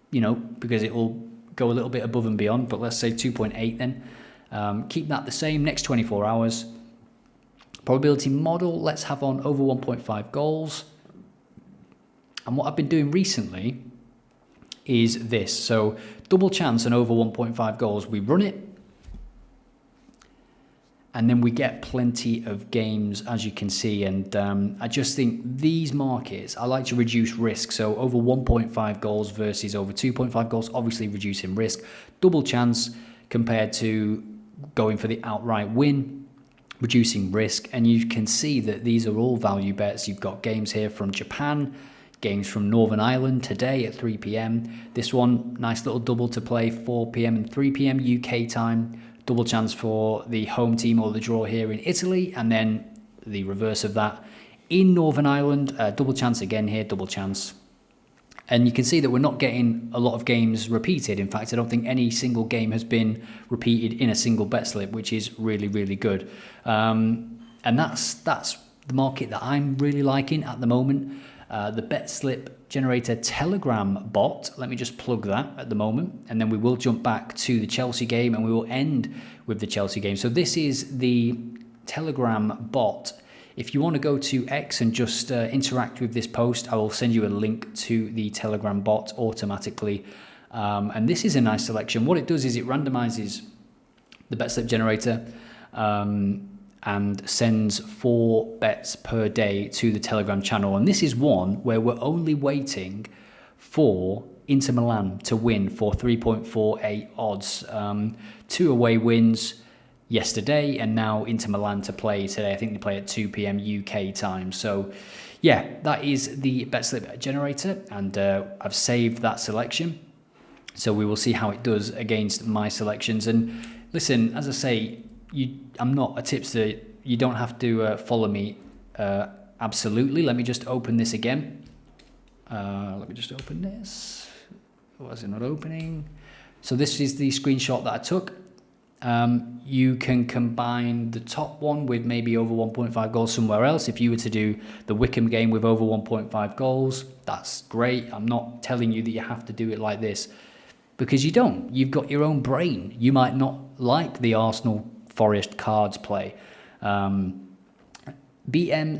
because it will go a little bit above and beyond, but let's say 2.8 then. Keep that the same next 24 hours. Probability model, let's have on over 1.5 goals. And what I've been doing recently is this. So double chance and over 1.5 goals, we run it. And then we get plenty of games, as you can see. And I just think these markets, I like to reduce risk. So over 1.5 goals versus over 2.5 goals, obviously reducing risk. Double chance compared to going for the outright win, reducing risk. And you can see that these are all value bets. You've got games here from Japan, games from Northern Ireland today at 3 p.m. This one, nice little double to play, 4 p.m. and 3 p.m. UK time. Double chance for the home team or the draw here in Italy. And then the reverse of that in Northern Ireland. Double chance again here, double chance. And you can see that we're not getting a lot of games repeated. In fact, I don't think any single game has been repeated in a single bet slip, which is really, really good. And that's the market that I'm really liking at the moment. The bet slip generator Telegram bot, let me just plug that at the moment, and then we will jump back to the Chelsea game and we will end with the Chelsea game. So this is the Telegram bot. If you want to go to X and just interact with this post, I will send you a link to the Telegram bot automatically. And this is a nice selection. What it does is it randomizes the bet slip generator and sends 4 bets per day to the Telegram channel. And this is one where we're only waiting for Inter Milan to win for 3.48 odds. 2 away wins yesterday, and now Inter Milan to play today. I think they play at 2 p.m. UK time. So yeah, that is the bet slip generator, and I've saved that selection. So we will see how it does against my selections. And listen, as I say, I'm not a tipster. You don't have to follow me absolutely. Let me just open this again. Let me just open this. Why is it not opening? So this is the screenshot that I took. You can combine the top one with maybe over 1.5 goals somewhere else. If you were to do the Wickham game with over 1.5 goals, that's great. I'm not telling you that you have to do it like this, because you don't. You've got your own brain. You might not like the Arsenal Forest cards play. BM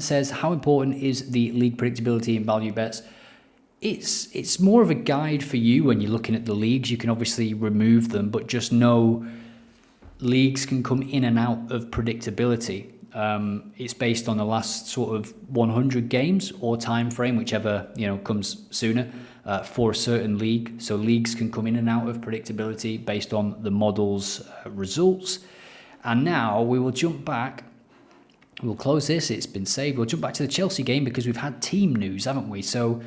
says, how important is the league predictability in value bets? It's more of a guide for you when you're looking at the leagues. You can obviously remove them, but just know leagues can come in and out of predictability. It's based on the last sort of 100 games or time frame, whichever comes sooner, for a certain league. So leagues can come in and out of predictability based on the model's results. And now we will jump back. We'll close this. It's been saved. We'll jump back to the Chelsea game because we've had team news, haven't we? So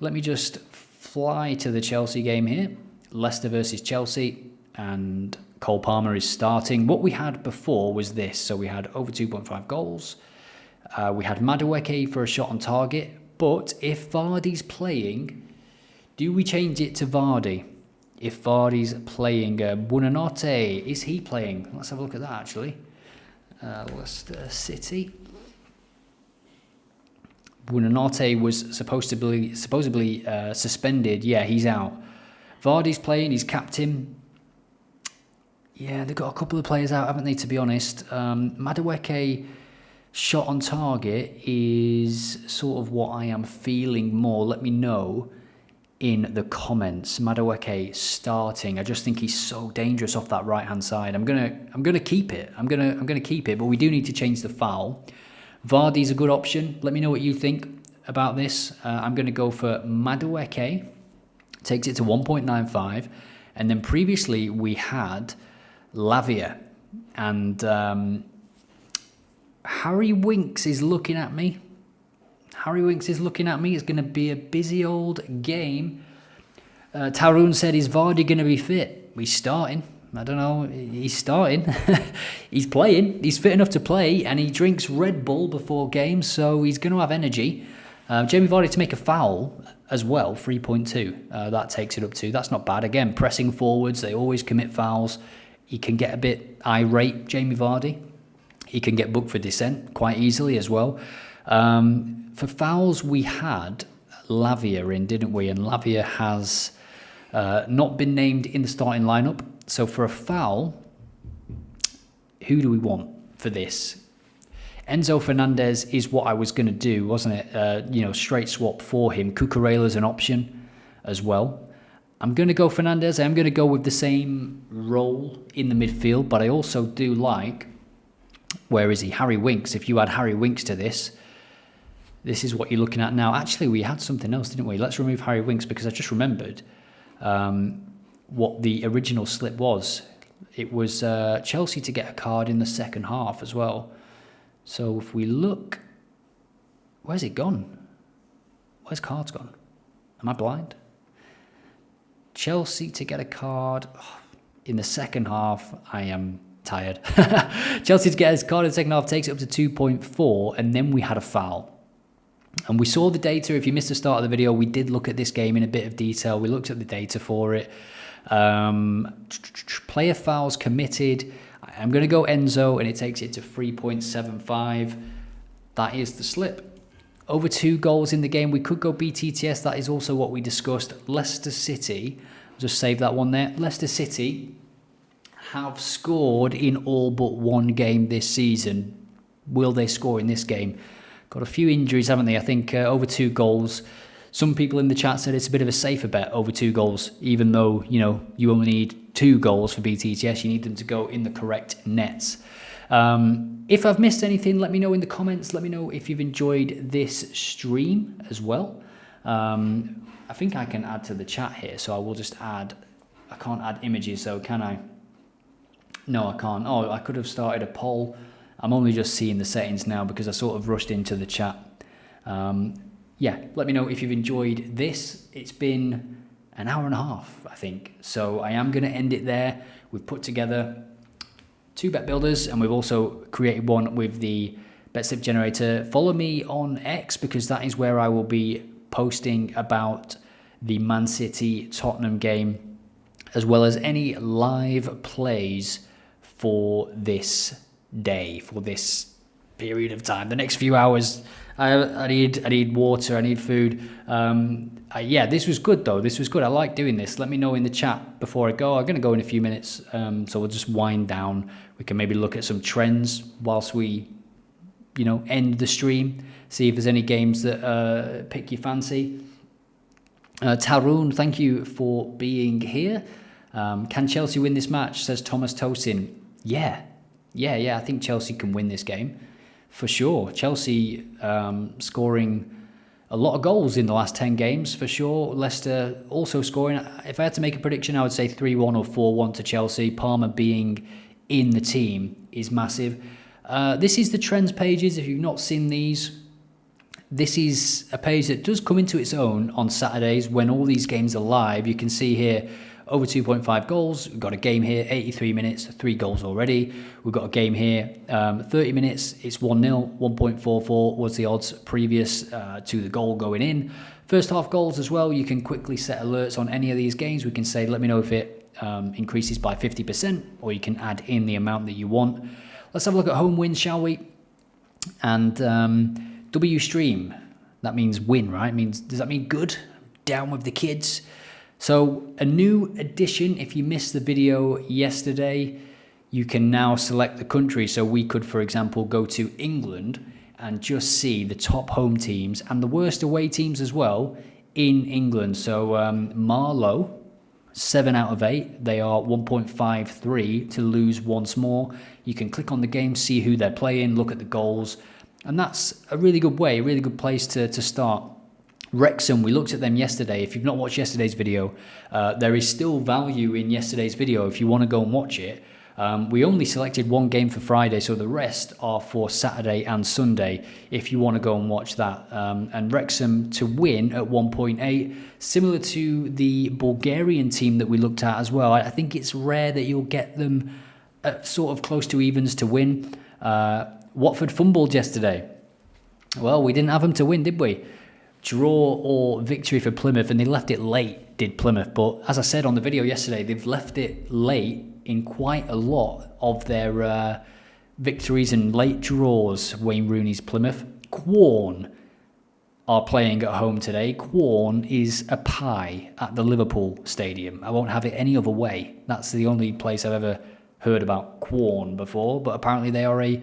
let me just fly to the Chelsea game here. Leicester versus Chelsea, and Cole Palmer is starting. What we had before was this. So we had over 2.5 goals. We had Madueke for a shot on target. But if Vardy's playing, do we change it to Vardy? If Vardy's playing, Buonanotte, is he playing? Let's have a look at that, actually. Leicester City. Buonanotte was supposedly suspended. Yeah, he's out. Vardy's playing, he's captain. Yeah, they've got a couple of players out, haven't they, to be honest? Madueke, shot on target is sort of what I am feeling more. Let me know in the comments. Madueke starting. I just think he's so dangerous off that right hand side. I'm gonna keep it. I'm gonna keep it, but we do need to change the foul. Vardy's a good option. Let me know what you think about this. I'm gonna go for Madueke. Takes it to 1.95, and then previously we had Lavia, and Harry Winks is looking at me. Harry Winks is looking at me. It's going to be a busy old game. Tarun said, is Vardy going to be fit? He's starting. I don't know. He's starting. He's playing. He's fit enough to play, and he drinks Red Bull before games, so he's going to have energy. Jamie Vardy to make a foul as well, 3.2. That takes it up to. That's not bad. Again, pressing forwards. They always commit fouls. He can get a bit irate, Jamie Vardy. He can get booked for dissent quite easily as well. For fouls, we had Lavia in, didn't we? And Lavia has not been named in the starting lineup. So for a foul, who do we want for this? Enzo Fernandez is what I was going to do, wasn't it? Straight swap for him. Cucurella's an option as well. I'm going to go Fernandez. I'm going to go with the same role in the midfield, but I also do like, where is he? Harry Winks. If you add Harry Winks to this is what you're looking at now. Actually, we had something else, didn't we? Let's remove Harry Winks because I just remembered what the original slip was. It was Chelsea to get a card in the second half as well. So if we look, where's it gone? Where's cards gone? Am I blind? Chelsea to get a card in the second half. I am tired. Chelsea to get his card in the second half takes it up to 2.4, and then we had a foul. And we saw the data. If you missed the start of the video, we did look at this game in a bit of detail. We looked at the data for it. Player fouls committed. I'm going to go Enzo, and it takes it to 3.75. That is the slip. Over 2 goals in the game. We could go BTTS. That is also what we discussed. Leicester City. I'll just save that one there. Leicester City have scored in all but one game this season. Will they score in this game? Got a few injuries, haven't they? I think over 2 goals. Some people in the chat said it's a bit of a safer bet over 2 goals, even though, you only need 2 goals for BTTS. You need them to go in the correct nets. If I've missed anything, let me know in the comments. Let me know if you've enjoyed this stream as well. I think I can add to the chat here, so I will just add. I can't add images, though, can I? No, I can't. Oh, I could have started a poll. I'm only just seeing the settings now because I sort of rushed into the chat. Yeah, let me know if you've enjoyed this. It's been an hour and a half, I think. So I am going to end it there. We've put together 2 bet builders, and we've also created one with the bet slip generator. Follow me on X because that is where I will be posting about the Man City Tottenham game, as well as any live plays for this day, for this period of time, the next few hours. I need water, I need food. Yeah, this was good though. This was good. I like doing this. Let me know in the chat before I go. I'm going to go in a few minutes, so we'll just wind down. We can maybe look at some trends whilst we, end the stream. See if there's any games that pick your fancy. Tarun, thank you for being here. Can Chelsea win this match? Says Thomas Tosin. Yeah. I think Chelsea can win this game. For sure. Chelsea scoring a lot of goals in the last 10 games, for sure. Leicester also scoring. If I had to make a prediction, I would say 3-1 or 4-1 to Chelsea. Palmer being in the team is massive. This is the trends pages. If you've not seen these, this is a page that does come into its own on Saturdays when all these games are live. You can see here, over 2.5 goals. We've got a game here, 83 minutes, 3 goals already. We've got a game here, 30 minutes, it's 1-0, 1.44 was the odds previous to the goal going in. First half goals as well, you can quickly set alerts on any of these games. We can say, let me know if it increases by 50%, or you can add in the amount that you want. Let's have a look at home wins, shall we? And W stream, that means win, right? Does that mean good? Down with the kids. So a new addition, if you missed the video yesterday, you can now select the country. So we could, for example, go to England and just see the top home teams and the worst away teams as well in England. So Marlow, 7 out of 8. They are 1.53 to lose once more. You can click on the game, see who they're playing, look at the goals. And that's a really good way, a really good place to start. Wrexham, we looked at them yesterday. If you've not watched yesterday's video, there is still value in yesterday's video if you want to go and watch it. We only selected one game for Friday, so the rest are for Saturday and Sunday if you want to go and watch that. And Wrexham to win at 1.8, similar to the Bulgarian team that we looked at as well. I think it's rare that you'll get them at sort of close to evens to win. Watford fumbled yesterday. Well, we didn't have them to win, did we? Draw or victory for Plymouth, and they left it late, did Plymouth. But as I said on the video yesterday, they've left it late in quite a lot of their victories and late draws. Wayne Rooney's Plymouth. Quorn are playing at home today. Quorn is a pie at the Liverpool Stadium. I won't have it any other way. That's the only place I've ever heard about Quorn before, but apparently they are a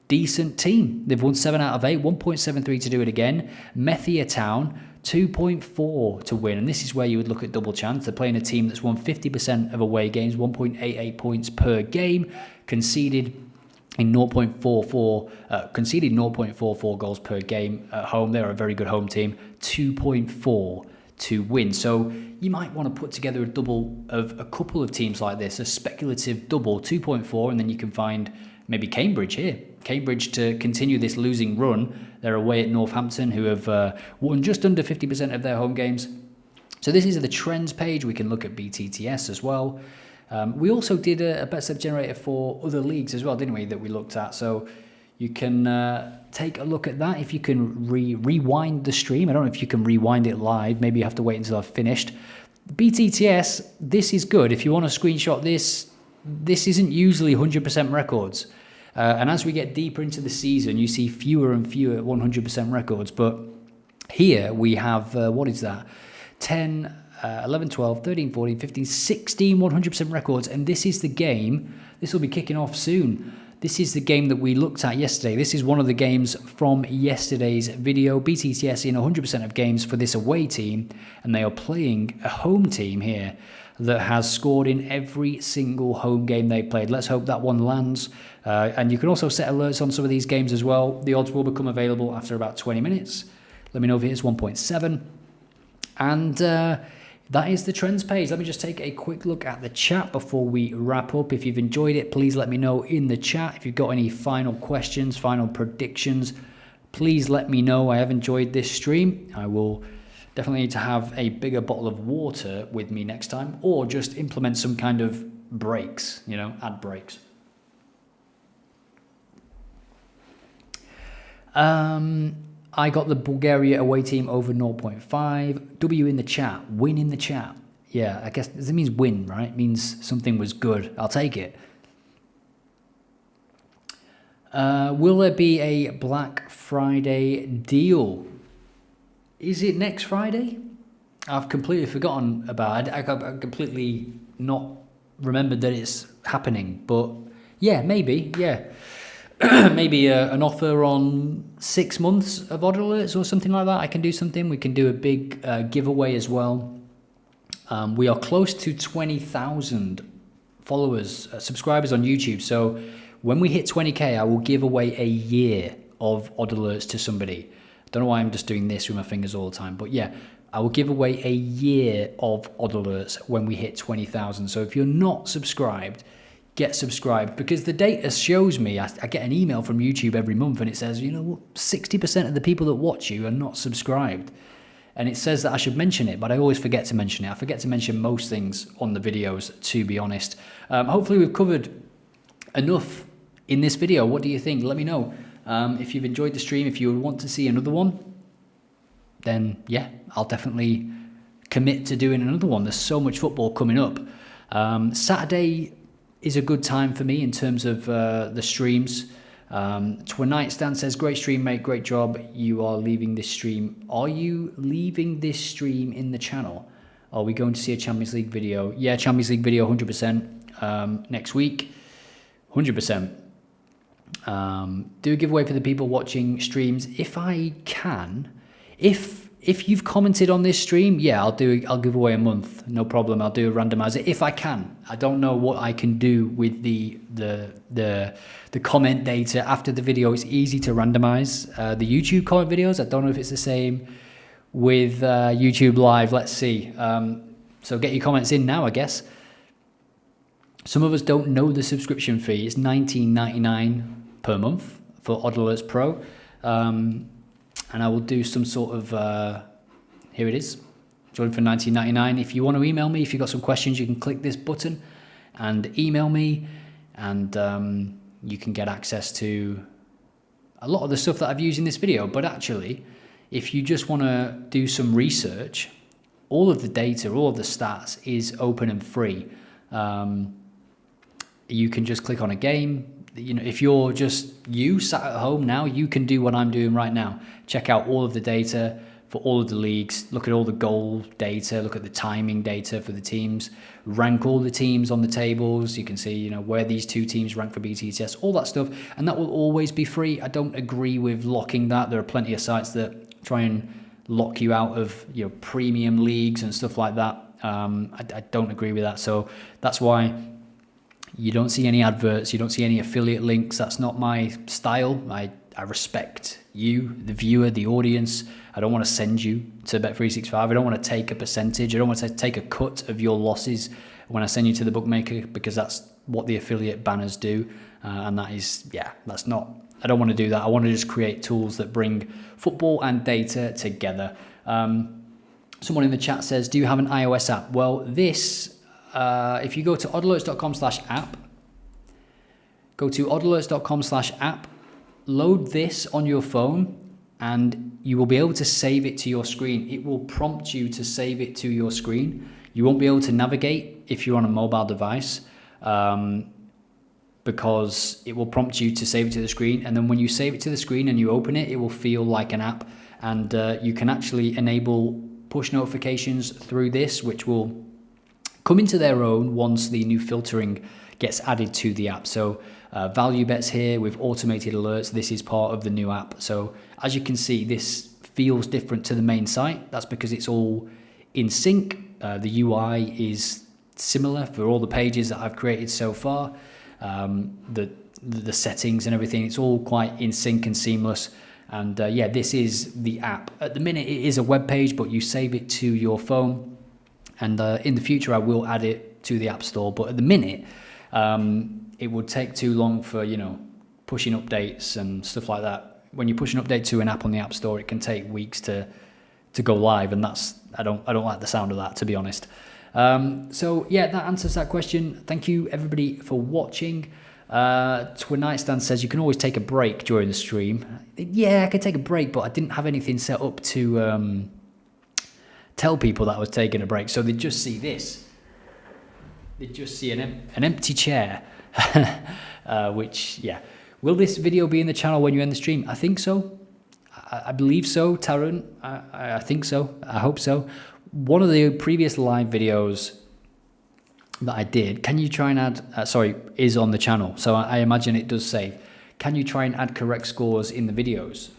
decent team. They've won 7 out of 8, 1.73 to do it again. Methia Town, 2.4 to win, and this is where you would look at double chance. They're playing a team that's won 50% of away games, 1.88 points per game, conceded 0.44 goals per game at home. They're a very good home team, 2.4 to win. So you might want to put together a double of a couple of teams like this, a speculative double, 2.4, and then you can find maybe Cambridge here. Cambridge to continue this losing run. They're away at Northampton, who have won just under 50% of their home games. So this is the trends page. We can look at BTTS as well. We also did a bet slip generator for other leagues as well, didn't we, that we looked at. So you can take a look at that if you can rewind the stream. I don't know if you can rewind it live. Maybe you have to wait until I've finished. BTTS, this is good. If you want to screenshot this, this isn't usually 100% records. And as we get deeper into the season, you see fewer and fewer 100% records. But here we have, what is that? 10, 11, 12, 13, 14, 15, 16 100% records. And this is the game. This will be kicking off soon. This is the game that we looked at yesterday. This is one of the games from yesterday's video. BTTS in 100% of games for this away team. And they are playing a home team here that has scored in every single home game they played. Let's hope that one lands. And you can also set alerts on some of these games as well. The odds will become available after about 20 minutes. Let me know if it is 1.7. And that is the trends page. Let me just take a quick look at the chat before we wrap up. If you've enjoyed it, please let me know in the chat. If you've got any final questions, final predictions, please let me know. I have enjoyed this stream. I will definitely need to have a bigger bottle of water with me next time, or just implement some kind of breaks, add breaks. I got the Bulgaria away team over 0.5. W in the chat, win in the chat. Yeah, I guess it means win, right? It means something was good. I'll take it. Will there be a Black Friday deal? Is it next Friday? I've completely forgotten about it. I completely not remembered that it's happening. But yeah, maybe, yeah. Maybe an offer on 6 months of OddAlerts or something like that. I can do something. We can do a big giveaway as well. We are close to 20,000 followers, subscribers on YouTube. So when we hit 20K, I will give away a year of OddAlerts to somebody. Don't know why I'm just doing this with my fingers all the time. But yeah, I will give away a year of OddAlerts when we hit 20,000. So if you're not subscribed, get subscribed, because the data shows me, I get an email from YouTube every month and it says, 60% of the people that watch you are not subscribed. And it says that I should mention it, but I always forget to mention it. I forget to mention most things on the videos, to be honest. Hopefully we've covered enough in this video. What do you think? Let me know. If you've enjoyed the stream, if you want to see another one, then yeah, I'll definitely commit to doing another one. There's so much football coming up. Saturday is a good time for me in terms of the streams. Twinight Stan says, great stream, mate, great job. You are leaving this stream. Are you leaving this stream in the channel? Are we going to see a Champions League video? Yeah, Champions League video 100% next week. 100%. Do a giveaway for the people watching streams if I can. If you've commented on this stream, yeah, I'll give away a month, no problem. I'll do a randomizer if I can. I don't know what I can do with the comment data after the video. It's easy to randomize the YouTube comment videos. I don't know if it's the same with YouTube Live. Let's see. So get your comments in now, I guess. Some of us don't know the subscription fee. It's $19.99 per month for OddAlerts Pro. And I will do some sort of, here it is, join for $19.99. If you want to email me, if you've got some questions, you can click this button and email me, and you can get access to a lot of the stuff that I've used in this video. But actually, if you just want to do some research, all of the data, all of the stats is open and free. You can just click on a game. You know, if you're just sat at home now, you can do what I'm doing right now. Check out all of the data for all of the leagues, look at all the goal data, look at the timing data for the teams, rank all the teams on the tables. You can see, you know, where these two teams rank for BTTS, all that stuff. And that will always be free. I don't agree with locking that. There are plenty of sites that try and lock you out of, you know, premium leagues and stuff like that. I don't agree with that. So that's why you don't see any adverts, you don't see any affiliate links. That's not my style. I respect you, the viewer, the audience. I don't want to send you to Bet365. I don't want to take a percentage. I don't want to take a cut of your losses when I send you to the bookmaker, because that's what the affiliate banners do. And that is, yeah, that's not, I don't want to do that. I want to just create tools that bring football and data together. Someone in the chat says, do you have an iOS app? Well, this, if you go to oddalerts.com/app, go to oddalerts.com/app, load this on your phone, and you will be able to save it to your screen. It will prompt you to save it to your screen. You won't be able to navigate if you're on a mobile device, because it will prompt you to save it to the screen. And then when you save it to the screen and you open it, it will feel like an app. And you can actually enable push notifications through this, which will come into their own once the new filtering gets added to the app. So value bets here with automated alerts. This is part of the new app. So as you can see, this feels different to the main site. That's because it's all in sync. The UI is similar for all the pages that I've created so far. The settings and everything, it's all quite in sync and seamless. And yeah, this is the app. At the minute, it is a web page, but you save it to your phone. And in the future, I will add it to the App Store. But at the minute, it would take too long for, you know, pushing updates and stuff like that. When you push an update to an app on the App Store, it can take weeks to go live, and that's I don't like the sound of that, to be honest. So yeah, that answers that question. Thank you everybody for watching. Twin Nightstand says you can always take a break during the stream. Yeah, I could take a break, but I didn't have anything set up to tell people that I was taking a break, so they just see this. They just see an empty chair. Which, yeah. Will this video be in the channel when you end the stream? I think so. I believe so, Tarun. I think so. I hope so. One of the previous live videos that I did, can you try and add, is on the channel. So I imagine it does save. Can you try and add correct scores in the videos?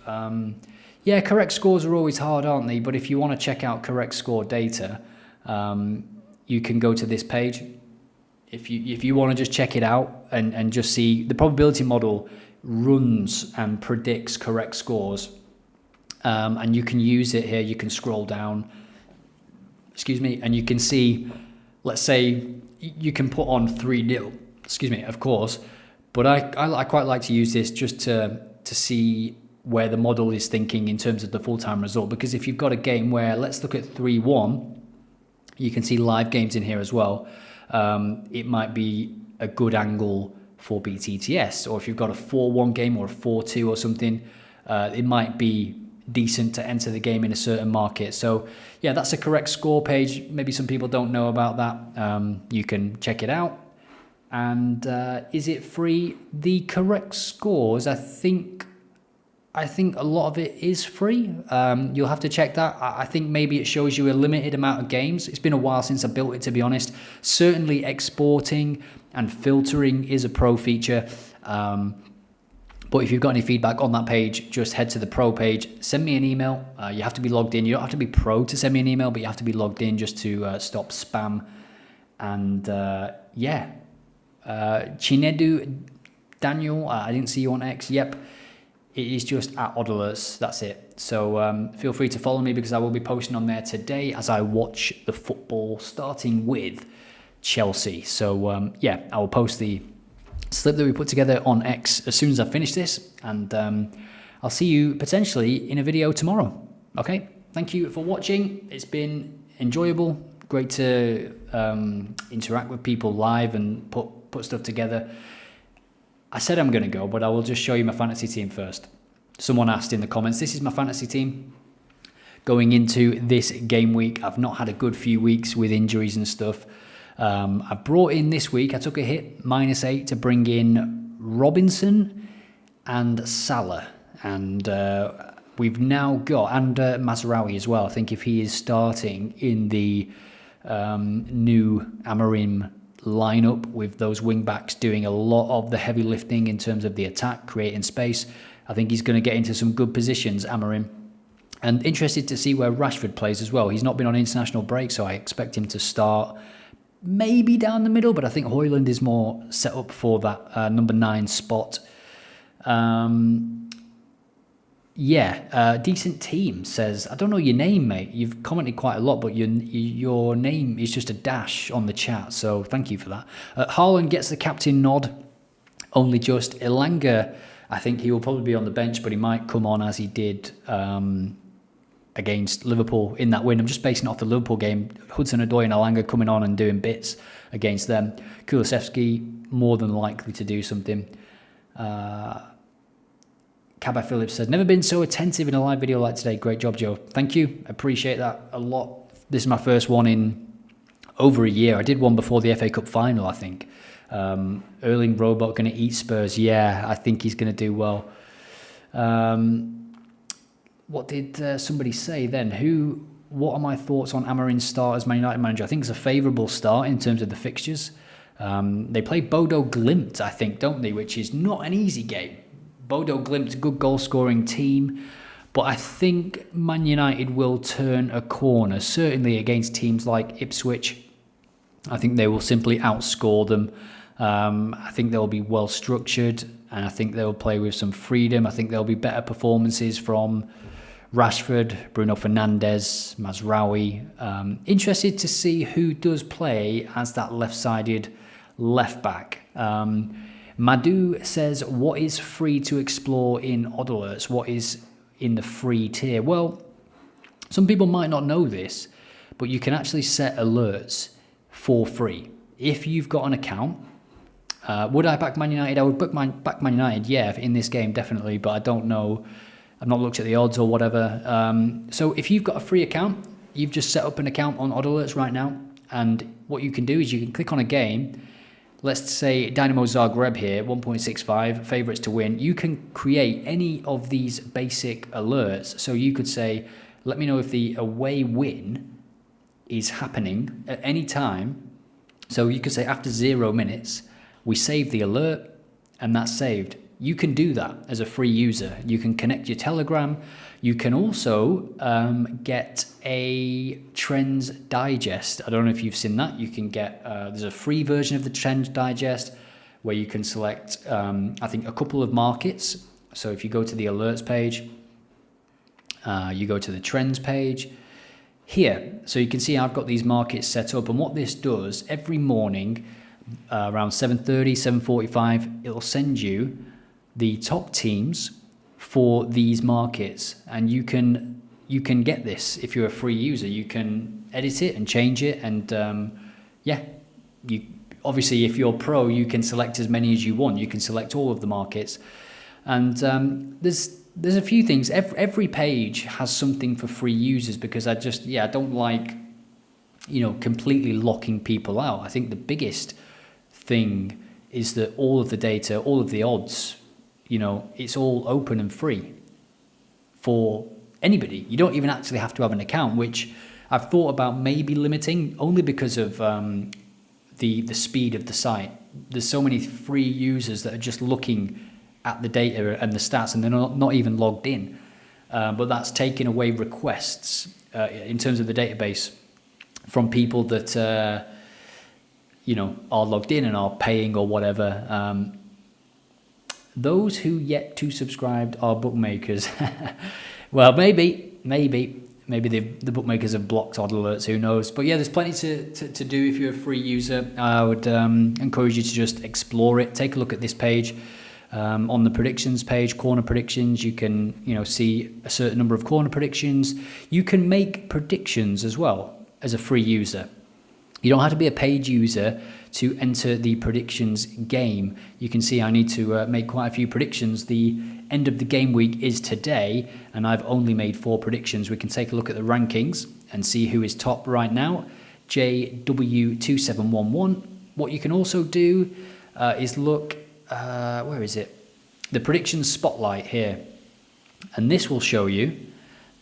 Yeah, correct scores are always hard, aren't they? But if you want to check out correct score data, you can go to this page. If you want to just check it out and just see, the probability model runs and predicts correct scores, and you can use it here. You can scroll down, and you can see, let's say you can put on 3-0, of course, but I quite like to use this just to see where the model is thinking in terms of the full-time result, because if you've got a game where, let's look at 3-1, you can see live games in here as well. It might be a good angle for BTTS, or if you've got a 4-1 game or a 4-2 or something, it might be decent to enter the game in a certain market. So yeah, that's a correct score page. Maybe some people don't know about that. You can check it out. And is it free? The correct scores, I think I think a lot of it is free. You'll have to check that. I think maybe it shows you a limited amount of games. It's been a while since I built it, to be honest. Certainly exporting and filtering is a pro feature. But if you've got any feedback on that page, just head to the pro page, send me an email. You have to be logged in. You don't have to be pro to send me an email, but you have to be logged in just to stop spam. And Chinedu Daniel, I didn't see you on X. Yep, it is just at OddAlerts. That's it. So feel free to follow me because I will be posting on there today as I watch the football, starting with Chelsea. So I will post the slip that we put together on X as soon as I finish this, and I'll see you potentially in a video tomorrow. Okay, thank you for watching. It's been enjoyable, great to interact with people live and put stuff together. I said I'm going to go, but I will just show you my fantasy team first. Someone asked in the comments, this is my fantasy team going into this game week. I've not had a good few weeks with injuries and stuff. I brought in this week, I took a hit, -8 to bring in Robinson and Salah. And we've now got, and Mazraoui as well. I think if he is starting in the new Amorim lineup with those wing backs doing a lot of the heavy lifting in terms of the attack, creating space, I think he's going to get into some good positions, Amorim. And interested to see where Rashford plays as well. He's not been on international break, so I expect him to start maybe down the middle, but I think Højlund is more set up for that number 9 spot. Decent team says, I don't know your name, mate. You've commented quite a lot, but your name is just a dash on the chat, so thank you for that. Haaland gets the captain nod, only just. Elanga, I think he will probably be on the bench, but he might come on as he did against Liverpool in that win. I'm just basing it off the Liverpool game. Hudson-Odoi and Elanga coming on and doing bits against them. Kulusevski more than likely to do something. Cabba Phillips said, never been so attentive in a live video like today. Great job, Joe. Thank you. Appreciate that a lot. This is my first one in over a year. I did one before the FA Cup final, I think. Erling Robot going to eat Spurs. Yeah, I think he's going to do well. What did somebody say then? What are my thoughts on Amorim's start as Man United manager? I think it's a favourable start in terms of the fixtures. They play Bodo Glimt, I think, don't they? Which is not an easy game. Bodo Glimt, good goal-scoring team. But I think Man United will turn a corner, certainly against teams like Ipswich. I think they will simply outscore them. I think they'll be well-structured, and I think they'll play with some freedom. I think there'll be better performances from Rashford, Bruno Fernandes, Mazraoui. Interested to see who does play as that left-sided left-back. Madhu says, what is free to explore in OddAlerts? What is in the free tier? Well, some people might not know this, but you can actually set alerts for free. If you've got an account, would I back Man United? I would back Man United, yeah, in this game, definitely, but I don't know. I've not looked at the odds or whatever. So if you've got a free account, you've just set up an account on OddAlerts right now, and what you can do is you can click on a game. Let's say Dynamo Zagreb here, 1.65, favourites to win. You can create any of these basic alerts. So you could say, let me know if the away win is happening at any time. So you could say after 0 minutes, we save the alert, and that's saved. You can do that as a free user. You can connect your Telegram. You can also get a Trends Digest. I don't know if you've seen that. You can get, there's a free version of the Trends Digest where you can select, I think, a couple of markets. So if you go to the alerts page, you go to the trends page here. So you can see I've got these markets set up. And what this does, every morning around 7:30, 7:45, it'll send you the top teams for these markets, and you can get this if you're a free user. You can edit it and change it, and you obviously, if you're pro, you can select as many as you want. You can select all of the markets, and there's a few things. Every page has something for free users, because I don't like completely locking people out. I think the biggest thing is that all of the data, all of the odds, it's all open and free. for anybody. You don't even actually have to have an account, which I've thought about maybe limiting, only because of the speed of the site. There's so many free users that are just looking at the data and the stats, and they're not even logged in. But that's taking away requests in terms of the database from people that are logged in and are paying or whatever. Those who yet to subscribed are bookmakers. Well, maybe the bookmakers have blocked odd alerts, who knows. But yeah, there's plenty to do if you're a free user. I would encourage you to just explore it. Take a look at this page. On the predictions page, corner predictions, you can see a certain number of corner predictions. You can make predictions as well as a free user. You don't have to be a paid user to enter the predictions game. You can see I need to make quite a few predictions. The end of the game week is today, and I've only made 4 predictions. We can take a look at the rankings and see who is top right now. GW12 What you can also do is look, where is it? The predictions spotlight here. And this will show you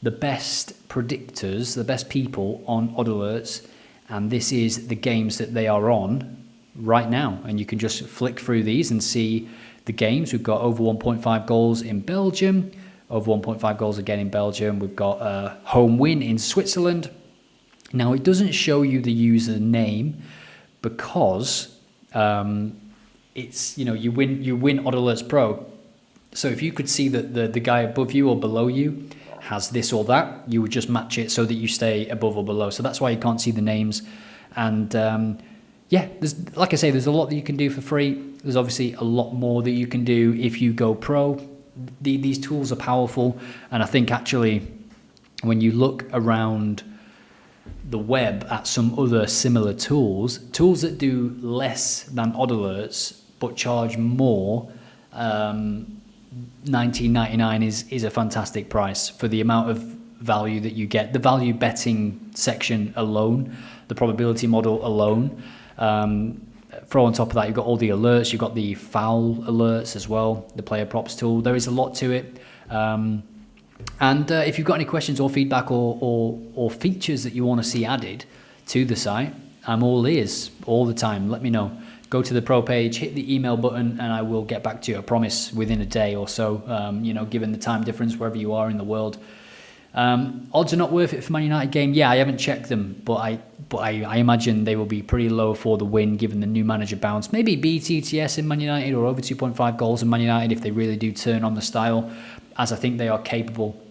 the best predictors, the best people on Odd Alerts. And this is the games that they are on right now. And you can just flick through these and see the games. We've got over 1.5 goals in Belgium, over 1.5 goals again in Belgium. We've got a home win in Switzerland. Now, it doesn't show you the user name because it's, you win Odd Alerts Pro. So if you could see that the guy above you or below you has this or that, you would just match it so that you stay above or below. So that's why you can't see the names. And there's, like I say, there's a lot that you can do for free. There's obviously a lot more that you can do if you go pro. These tools are powerful. And I think actually when you look around the web at some other similar tools that do less than Odd Alerts but charge more, $19.99 is a fantastic price for the amount of value that you get. The value betting section alone, the probability model alone. Throw on top of that, you've got all the alerts, you've got the foul alerts as well, the player props tool. There is a lot to it. And if you've got any questions or feedback or features that you want to see added to the site, I'm all ears all the time. Let me know. Go to the pro page, hit the email button, and I will get back to you. I promise within a day or so, given the time difference wherever you are in the world. Odds are not worth it for Man United game. Yeah, I haven't checked them, but I imagine they will be pretty low for the win given the new manager bounce. Maybe BTTS in Man United or over 2.5 goals in Man United if they really do turn on the style, as I think they are capable.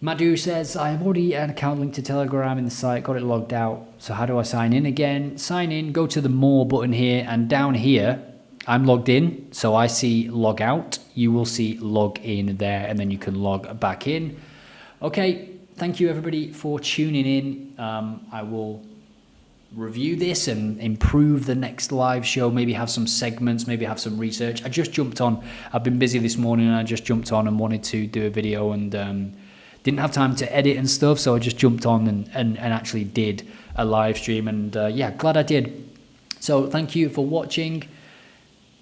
Madhu says, I have already an account linked to Telegram in the site, got it logged out. So how do I sign in again? Sign in, go to the more button here, and down here, I'm logged in, so I see log out. You will see log in there, and then you can log back in. Okay, thank you everybody for tuning in. I will review this and improve the next live show, maybe have some segments, maybe have some research. I just jumped on, I've been busy this morning, and I just jumped on and wanted to do a video and didn't have time to edit and stuff, so I just jumped on and actually did a live stream, and glad I did. So thank you for watching.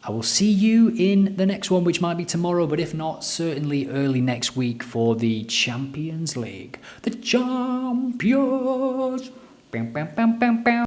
I will see you in the next one, which might be tomorrow, but if not, certainly early next week for the Champions League. The Champions! Bam, bam, bam, bam, bam.